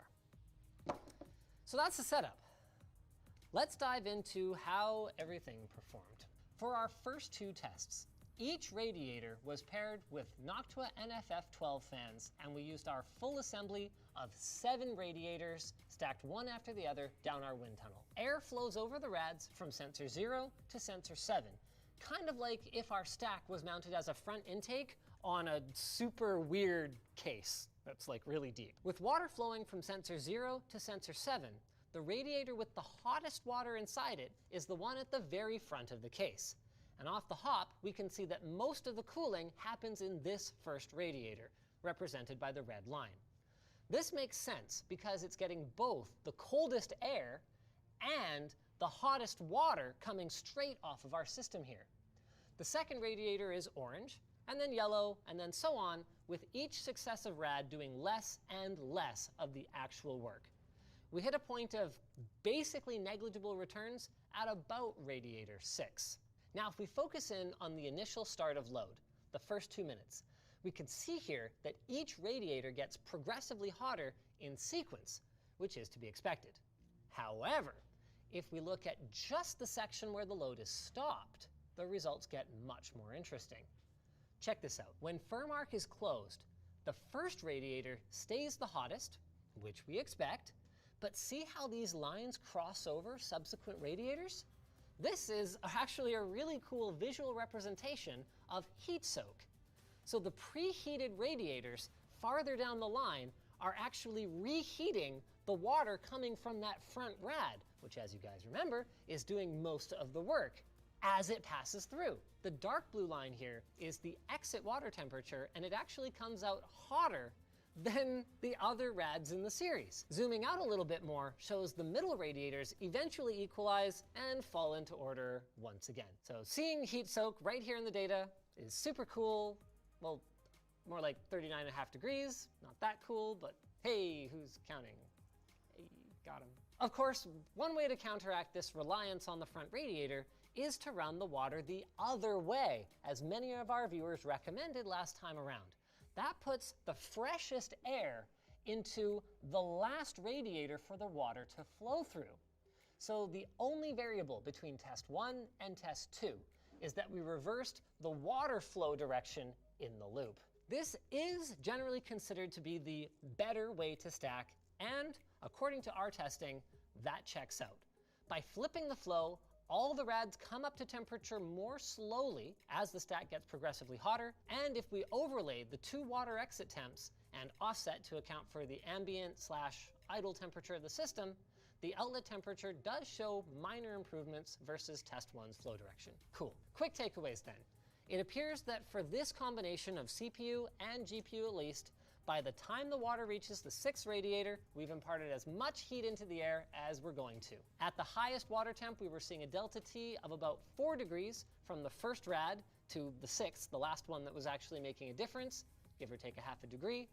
So that's the setup. Let's dive into how everything performed. For our first two tests, each radiator was paired with Noctua NFF12 fans, and we used our full assembly of 7 radiators stacked one after the other down our wind tunnel. Air flows over the rads from sensor 0 to sensor 7, kind of like if our stack was mounted as a front intake on a super weird case that's like really deep. With water flowing from sensor 0 to sensor 7, the radiator with the hottest water inside it is the one at the very front of the case. And off the hop, we can see that most of the cooling happens in this first radiator, represented by the red line. This makes sense because it's getting both the coldest air and the hottest water coming straight off of our system here. The second radiator is orange, and then yellow, and then so on, with each successive rad doing less and less of the actual work. We hit a point of basically negligible returns at about radiator 6. Now, if we focus in on the initial start of load, the first 2 minutes, we can see here that each radiator gets progressively hotter in sequence, which is to be expected. However, if we look at just the section where the load is stopped, the results get much more interesting. Check this out. When Furmark is closed, the first radiator stays the hottest, which we expect, but see how these lines cross over subsequent radiators? This is actually a really cool visual representation of heat soak. So the preheated radiators farther down the line are actually reheating the water coming from that front rad, which, as you guys remember, is doing most of the work as it passes through. The dark blue line here is the exit water temperature, and it actually comes out hotter than the other rads in the series. Zooming out a little bit more shows the middle radiators eventually equalize and fall into order once again. So seeing heat soak right here in the data is super cool. Well, more like 39.5 degrees. Not that cool, but hey, who's counting? Hey, got him. Of course, one way to counteract this reliance on the front radiator is to run the water the other way, as many of our viewers recommended last time around. That puts the freshest air into the last radiator for the water to flow through. So the only variable between test 1 and test 2 is that we reversed the water flow direction in the loop. This is generally considered to be the better way to stack, and according to our testing, that checks out. By flipping the flow, all the rads come up to temperature more slowly as the stack gets progressively hotter, and if we overlay the 2 water exit temps and offset to account for the ambient/idle temperature of the system, the outlet temperature does show minor improvements versus test 1's flow direction. Cool. Quick takeaways then. It appears that for this combination of CPU and GPU at least, by the time the water reaches the 6th radiator, we've imparted as much heat into the air as we're going to. At the highest water temp, we were seeing a delta T of about 4 degrees from the first rad to the 6th, the last one that was actually making a difference, give or take a half a degree.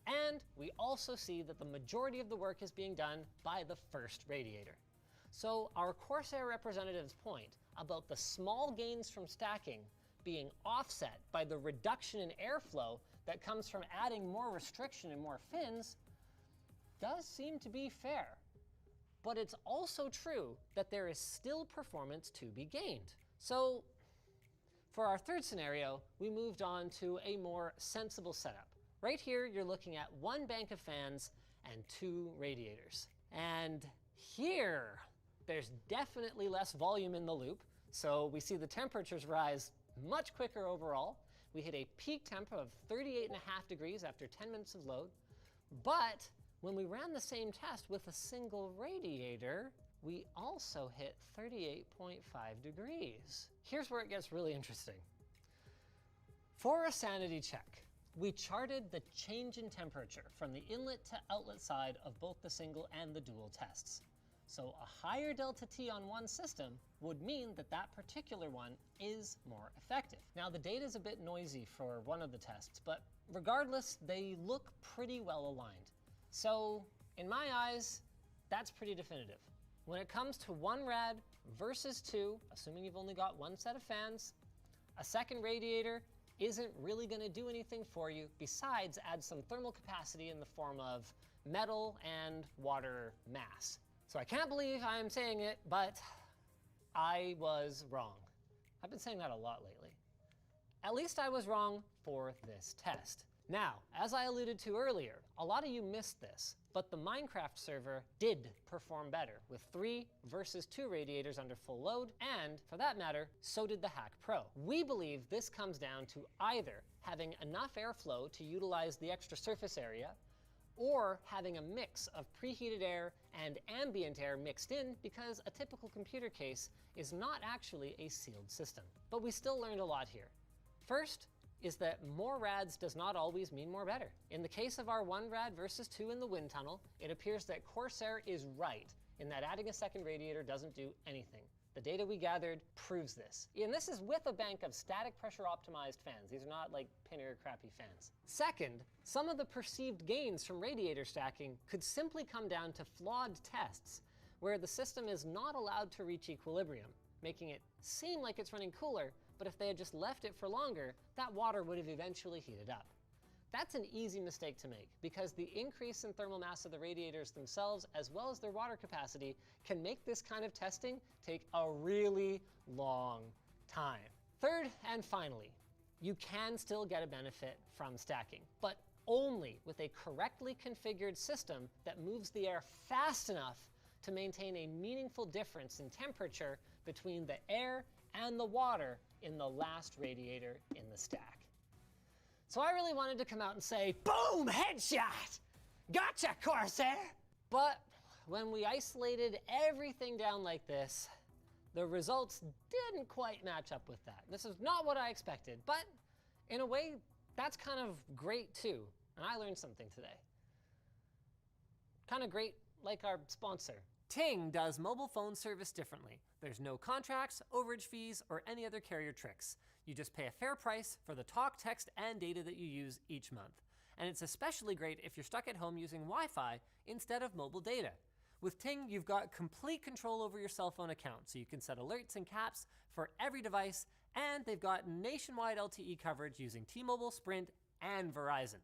And we also see that the majority of the work is being done by the first radiator. So our Corsair representative's point about the small gains from stacking being offset by the reduction in airflow that comes from adding more restriction and more fins does seem to be fair. But it's also true that there is still performance to be gained. So For our third scenario, we moved on to a more sensible setup. Right here, you're looking at one bank of fans and 2 radiators. And here, there's definitely less volume in the loop, so we see the temperatures rise much quicker overall. We hit a peak temp of 38.5 degrees after 10 minutes of load. But when we ran the same test with a single radiator, we also hit 38.5 degrees. Here's where it gets really interesting. For a sanity check, we charted the change in temperature from the inlet to outlet side of both the single and the dual tests. So a higher delta T on one system would mean that that particular one is more effective. Now the data is a bit noisy for one of the tests, but regardless, they look pretty well aligned. So in my eyes, that's pretty definitive. When it comes to 1 rad versus 2, assuming you've only got 1 set of fans, a second radiator isn't really going to do anything for you besides add some thermal capacity in the form of metal and water mass. So I can't believe I'm saying it, but I was wrong. I've been saying that a lot lately. At least I was wrong for this test. Now, as I alluded to earlier, a lot of you missed this, but the Minecraft server did perform better with 3 versus 2 radiators under full load, and for that matter, so did the Hack Pro. We believe this comes down to either having enough airflow to utilize the extra surface area, or having a mix of preheated air and ambient air mixed in, because a typical computer case is not actually a sealed system. But we still learned a lot here. First, is that more rads does not always mean more better. In the case of our 1 rad versus 2 in the wind tunnel, it appears that Corsair is right in that adding a second radiator doesn't do anything. The data we gathered proves this. And this is with a bank of static pressure optimized fans. These are not like Pinner crappy fans. Second, some of the perceived gains from radiator stacking could simply come down to flawed tests where the system is not allowed to reach equilibrium, making it seem like it's running cooler, but if they had just left it for longer, that water would have eventually heated up. That's an easy mistake to make because the increase in thermal mass of the radiators themselves, as well as their water capacity, can make this kind of testing take a really long time. Third and finally, you can still get a benefit from stacking, but only with a correctly configured system that moves the air fast enough to maintain a meaningful difference in temperature between the air and the water in the last radiator in the stack. So I really wanted to come out and say, boom, headshot! Gotcha, Corsair! But when we isolated everything down like this, the results didn't quite match up with that. This is not what I expected, but in a way, that's kind of great too. And I learned something today. Kind of great like our sponsor. Ting does mobile phone service differently. There's no contracts, overage fees, or any other carrier tricks. You just pay a fair price for the talk, text, and data that you use each month. And it's especially great if you're stuck at home using Wi-Fi instead of mobile data. With Ting, you've got complete control over your cell phone account, so you can set alerts and caps for every device, and they've got nationwide LTE coverage using T-Mobile, Sprint, and Verizon.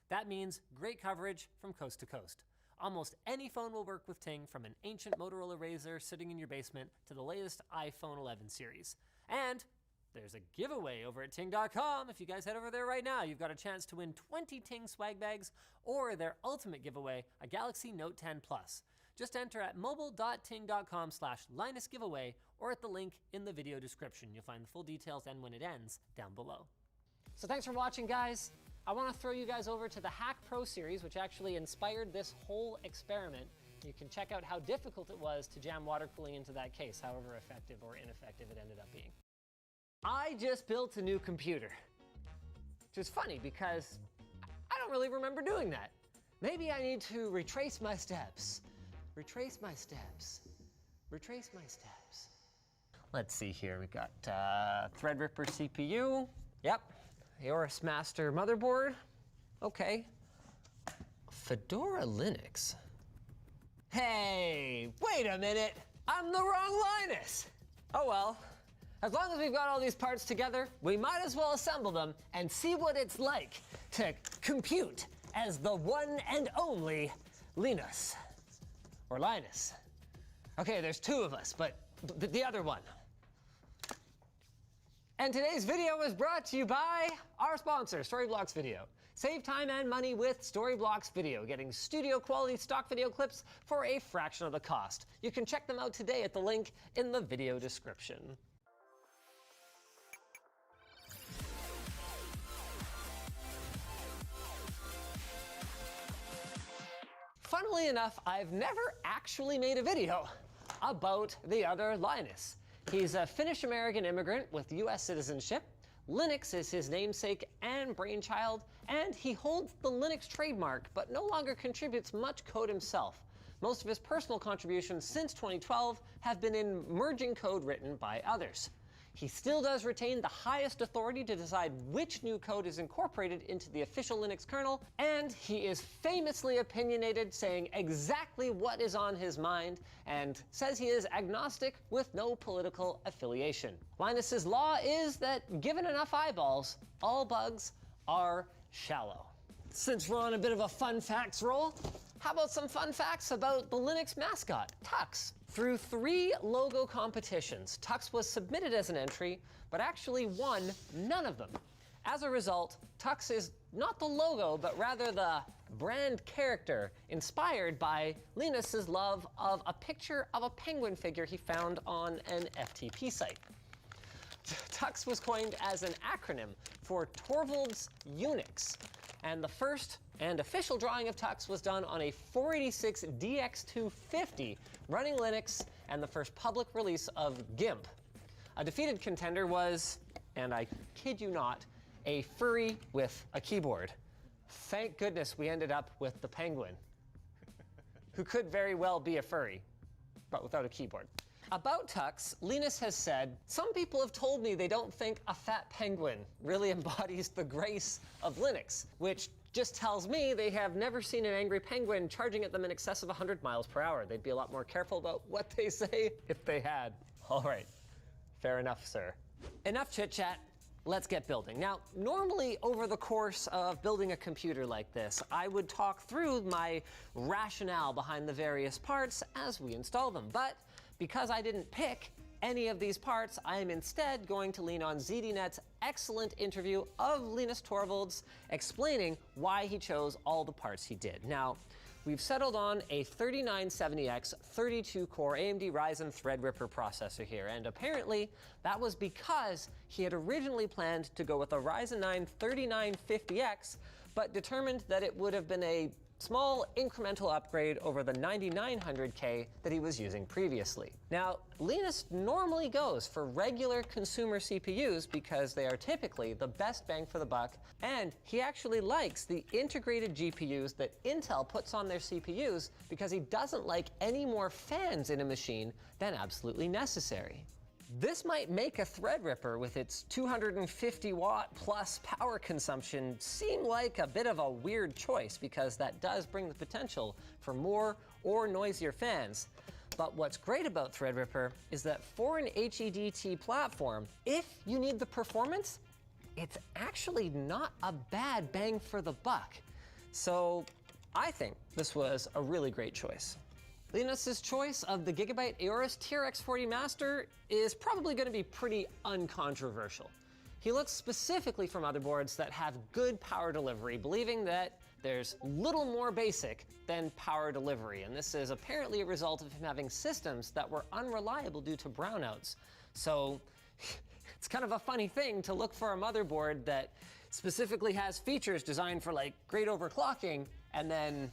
That means great coverage from coast to coast. Almost any phone will work with Ting, from an ancient Motorola Razr sitting in your basement to the latest iPhone 11 series. And there's a giveaway over at Ting.com. If you guys head over there right now, you've got a chance to win 20 Ting swag bags or their ultimate giveaway, a Galaxy Note 10 Plus. Just enter at mobile.ting.com/Linus giveaway or at the link in the video description. You'll find the full details and when it ends down below. So thanks for watching, guys. I want to throw you guys over to the Hack Pro series, which actually inspired this whole experiment. You can check out how difficult it was to jam water cooling into that case, however effective or ineffective it ended up being. I just built a new computer, which is funny because I don't really remember doing that. Maybe I need to retrace my steps. Retrace my steps. Retrace my steps. Let's see here. We got Threadripper CPU. Yep. Aorus Master motherboard. Okay. Fedora Linux. Hey, wait a minute. I'm the wrong Linus. Oh well. As long as we've got all these parts together, we might as well assemble them and see what it's like to compute as the one and only Linus. Or Linus. Okay, there's 2 of us, but the other one. And today's video is brought to you by our sponsor, Storyblocks Video. Save time and money with Storyblocks Video, getting studio quality stock video clips for a fraction of the cost. You can check them out today at the link in the video description. Funnily enough, I've never actually made a video about the other Linus. He's a Finnish-American immigrant with US citizenship. Linux is his namesake and brainchild, and he holds the Linux trademark, but no longer contributes much code himself. Most of his personal contributions since 2012 have been in merging code written by others. He still does retain the highest authority to decide which new code is incorporated into the official Linux kernel, and he is famously opinionated, saying exactly what is on his mind, and says he is agnostic with no political affiliation. Linus's law is that given enough eyeballs, all bugs are shallow. Since we're on a bit of a fun facts roll, how about some fun facts about the Linux mascot, Tux? Through 3 logo competitions, Tux was submitted as an entry, but actually won none of them. As a result, Tux is not the logo, but rather the brand character, inspired by Linus's love of a picture of a penguin figure he found on an FTP site. Tux was coined as an acronym for Torvalds Unix, and the first and official drawing of Tux was done on a 486 DX250 running Linux, and the first public release of GIMP. A defeated contender was, and I kid you not, a furry with a keyboard. Thank goodness we ended up with the penguin, who could very well be a furry, but without a keyboard. About Tux, Linus has said, "Some people have told me they don't think a fat penguin really embodies the grace of Linux," which just tells me they have never seen an angry penguin charging at them in excess of 100 miles per hour. They'd be a lot more careful about what they say if they had. All right, fair enough, sir. Enough chit-chat. Let's get building. Now, normally over the course of building a computer like this, I would talk through my rationale behind the various parts as we install them. But because I didn't pick any of these parts, I am instead going to lean on ZDNet's excellent interview of Linus Torvalds explaining why he chose all the parts he did. Now, we've settled on a 3970X 32-core AMD Ryzen Threadripper processor here, and apparently that was because he had originally planned to go with a Ryzen 9 3950X, but determined that it would have been a small incremental upgrade over the 9900K that he was using previously. Now, Linus normally goes for regular consumer CPUs because they are typically the best bang for the buck, and he actually likes the integrated GPUs that Intel puts on their CPUs because he doesn't like any more fans in a machine than absolutely necessary. This might make a Threadripper with its 250 watt plus power consumption seem like a bit of a weird choice, because that does bring the potential for more or noisier fans. But what's great about Threadripper is that for an HEDT platform, if you need the performance, it's actually not a bad bang for the buck. So I think this was a really great choice. Linus's choice of the Gigabyte Aorus TRX40 Master is probably going to be pretty uncontroversial. He looks specifically for motherboards that have good power delivery, believing that there's little more basic than power delivery, and this is apparently a result of him having systems that were unreliable due to brownouts. So it's kind of a funny thing to look for a motherboard that specifically has features designed for like great overclocking and then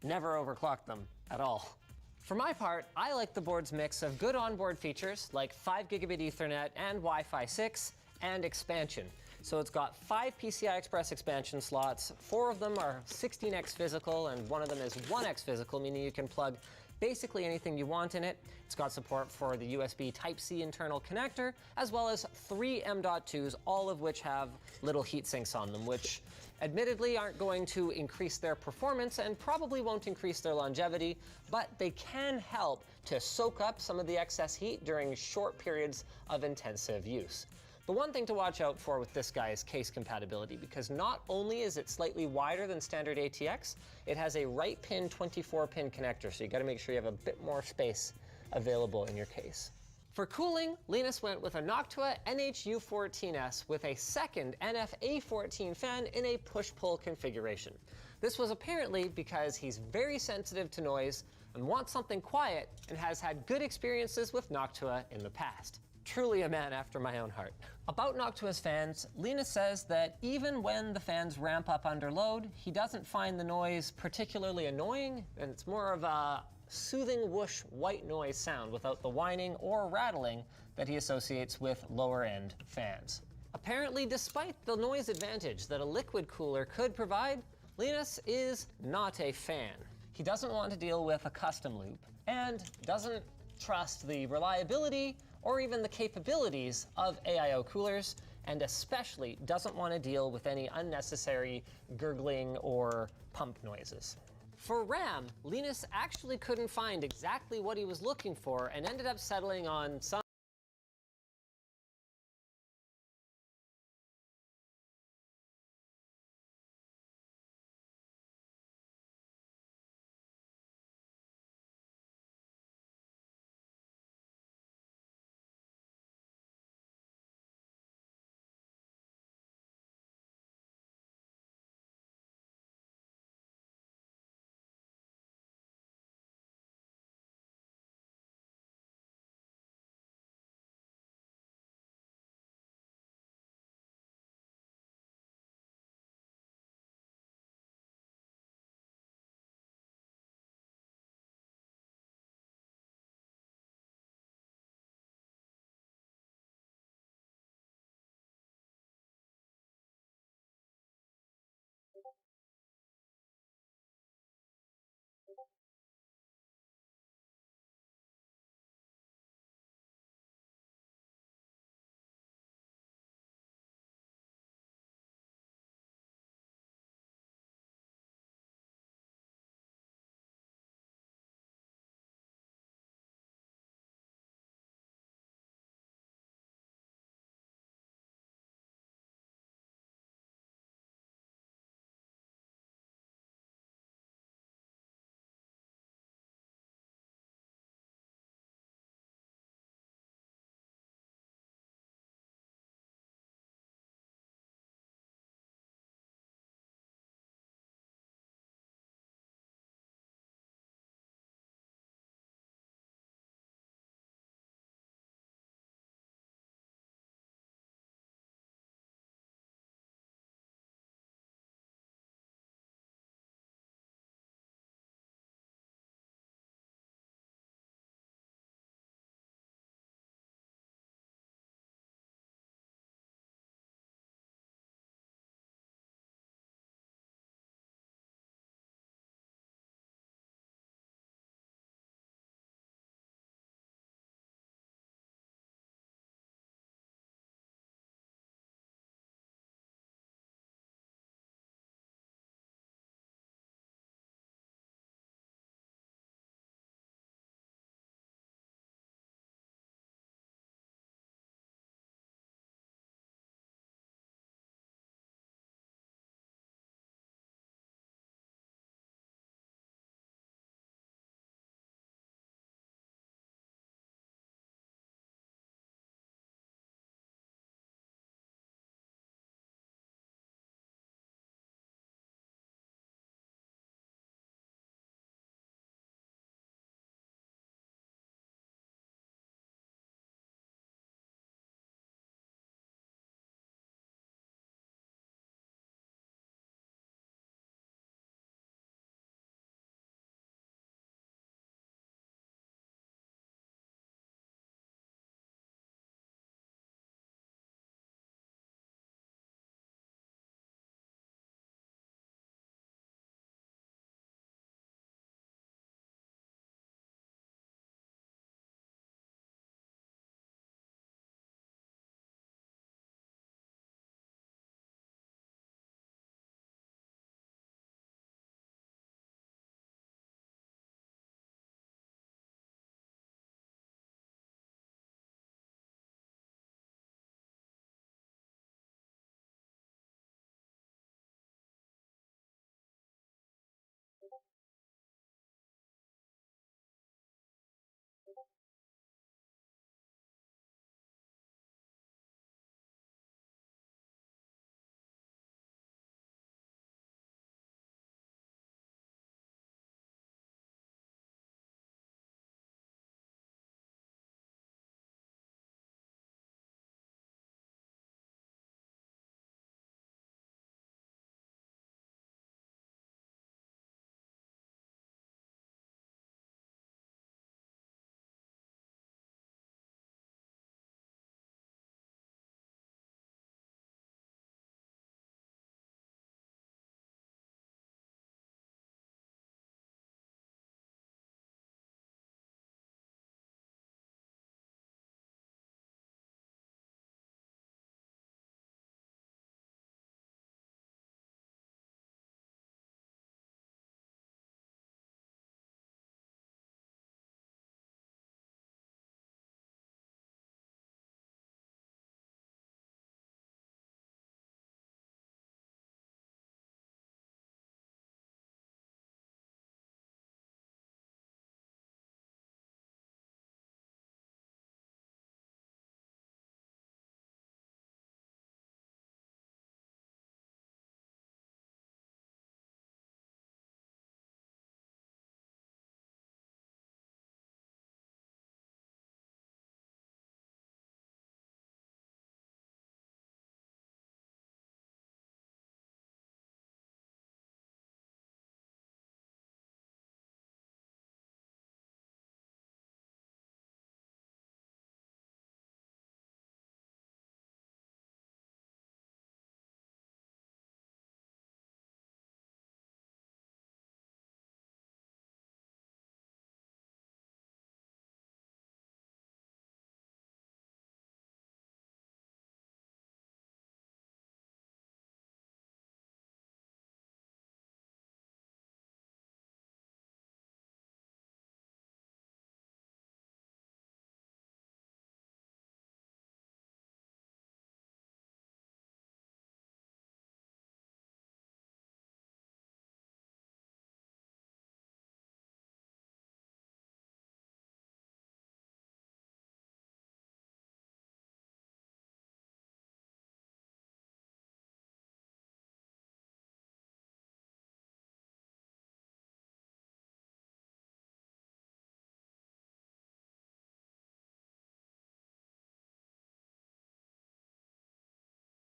never overclock them at all. For my part, I like the board's mix of good onboard features like 5 gigabit Ethernet and Wi-Fi 6 and expansion. So it's got 5 PCI Express expansion slots, 4 of them are 16x physical and 1 of them is 1x physical, meaning you can plug basically anything you want in it. It's got support for the USB Type-C internal connector, as well as 3 M.2s, all of which have little heat sinks on them, which admittedly aren't going to increase their performance and probably won't increase their longevity, but they can help to soak up some of the excess heat during short periods of intensive use. The one thing to watch out for with this guy is case compatibility, because not only is it slightly wider than standard ATX, it has a right pin 24-pin connector, so you got to make sure you have a bit more space available in your case. For cooling, Linus went with a Noctua NH-U14S with a second NF-A14 fan in a push-pull configuration. This was apparently because he's very sensitive to noise and wants something quiet and has had good experiences with Noctua in the past. Truly a man after my own heart. About Noctua's fans, Linus says that even when the fans ramp up under load, he doesn't find the noise particularly annoying, and it's more of a soothing whoosh white noise sound without the whining or rattling that he associates with lower-end fans. Apparently, despite the noise advantage that a liquid cooler could provide, Linus is not a fan. He doesn't want to deal with a custom loop and doesn't trust the reliability or even the capabilities of AIO coolers, and especially doesn't want to deal with any unnecessary gurgling or pump noises. For RAM, Linus actually couldn't find exactly what he was looking for and ended up settling on some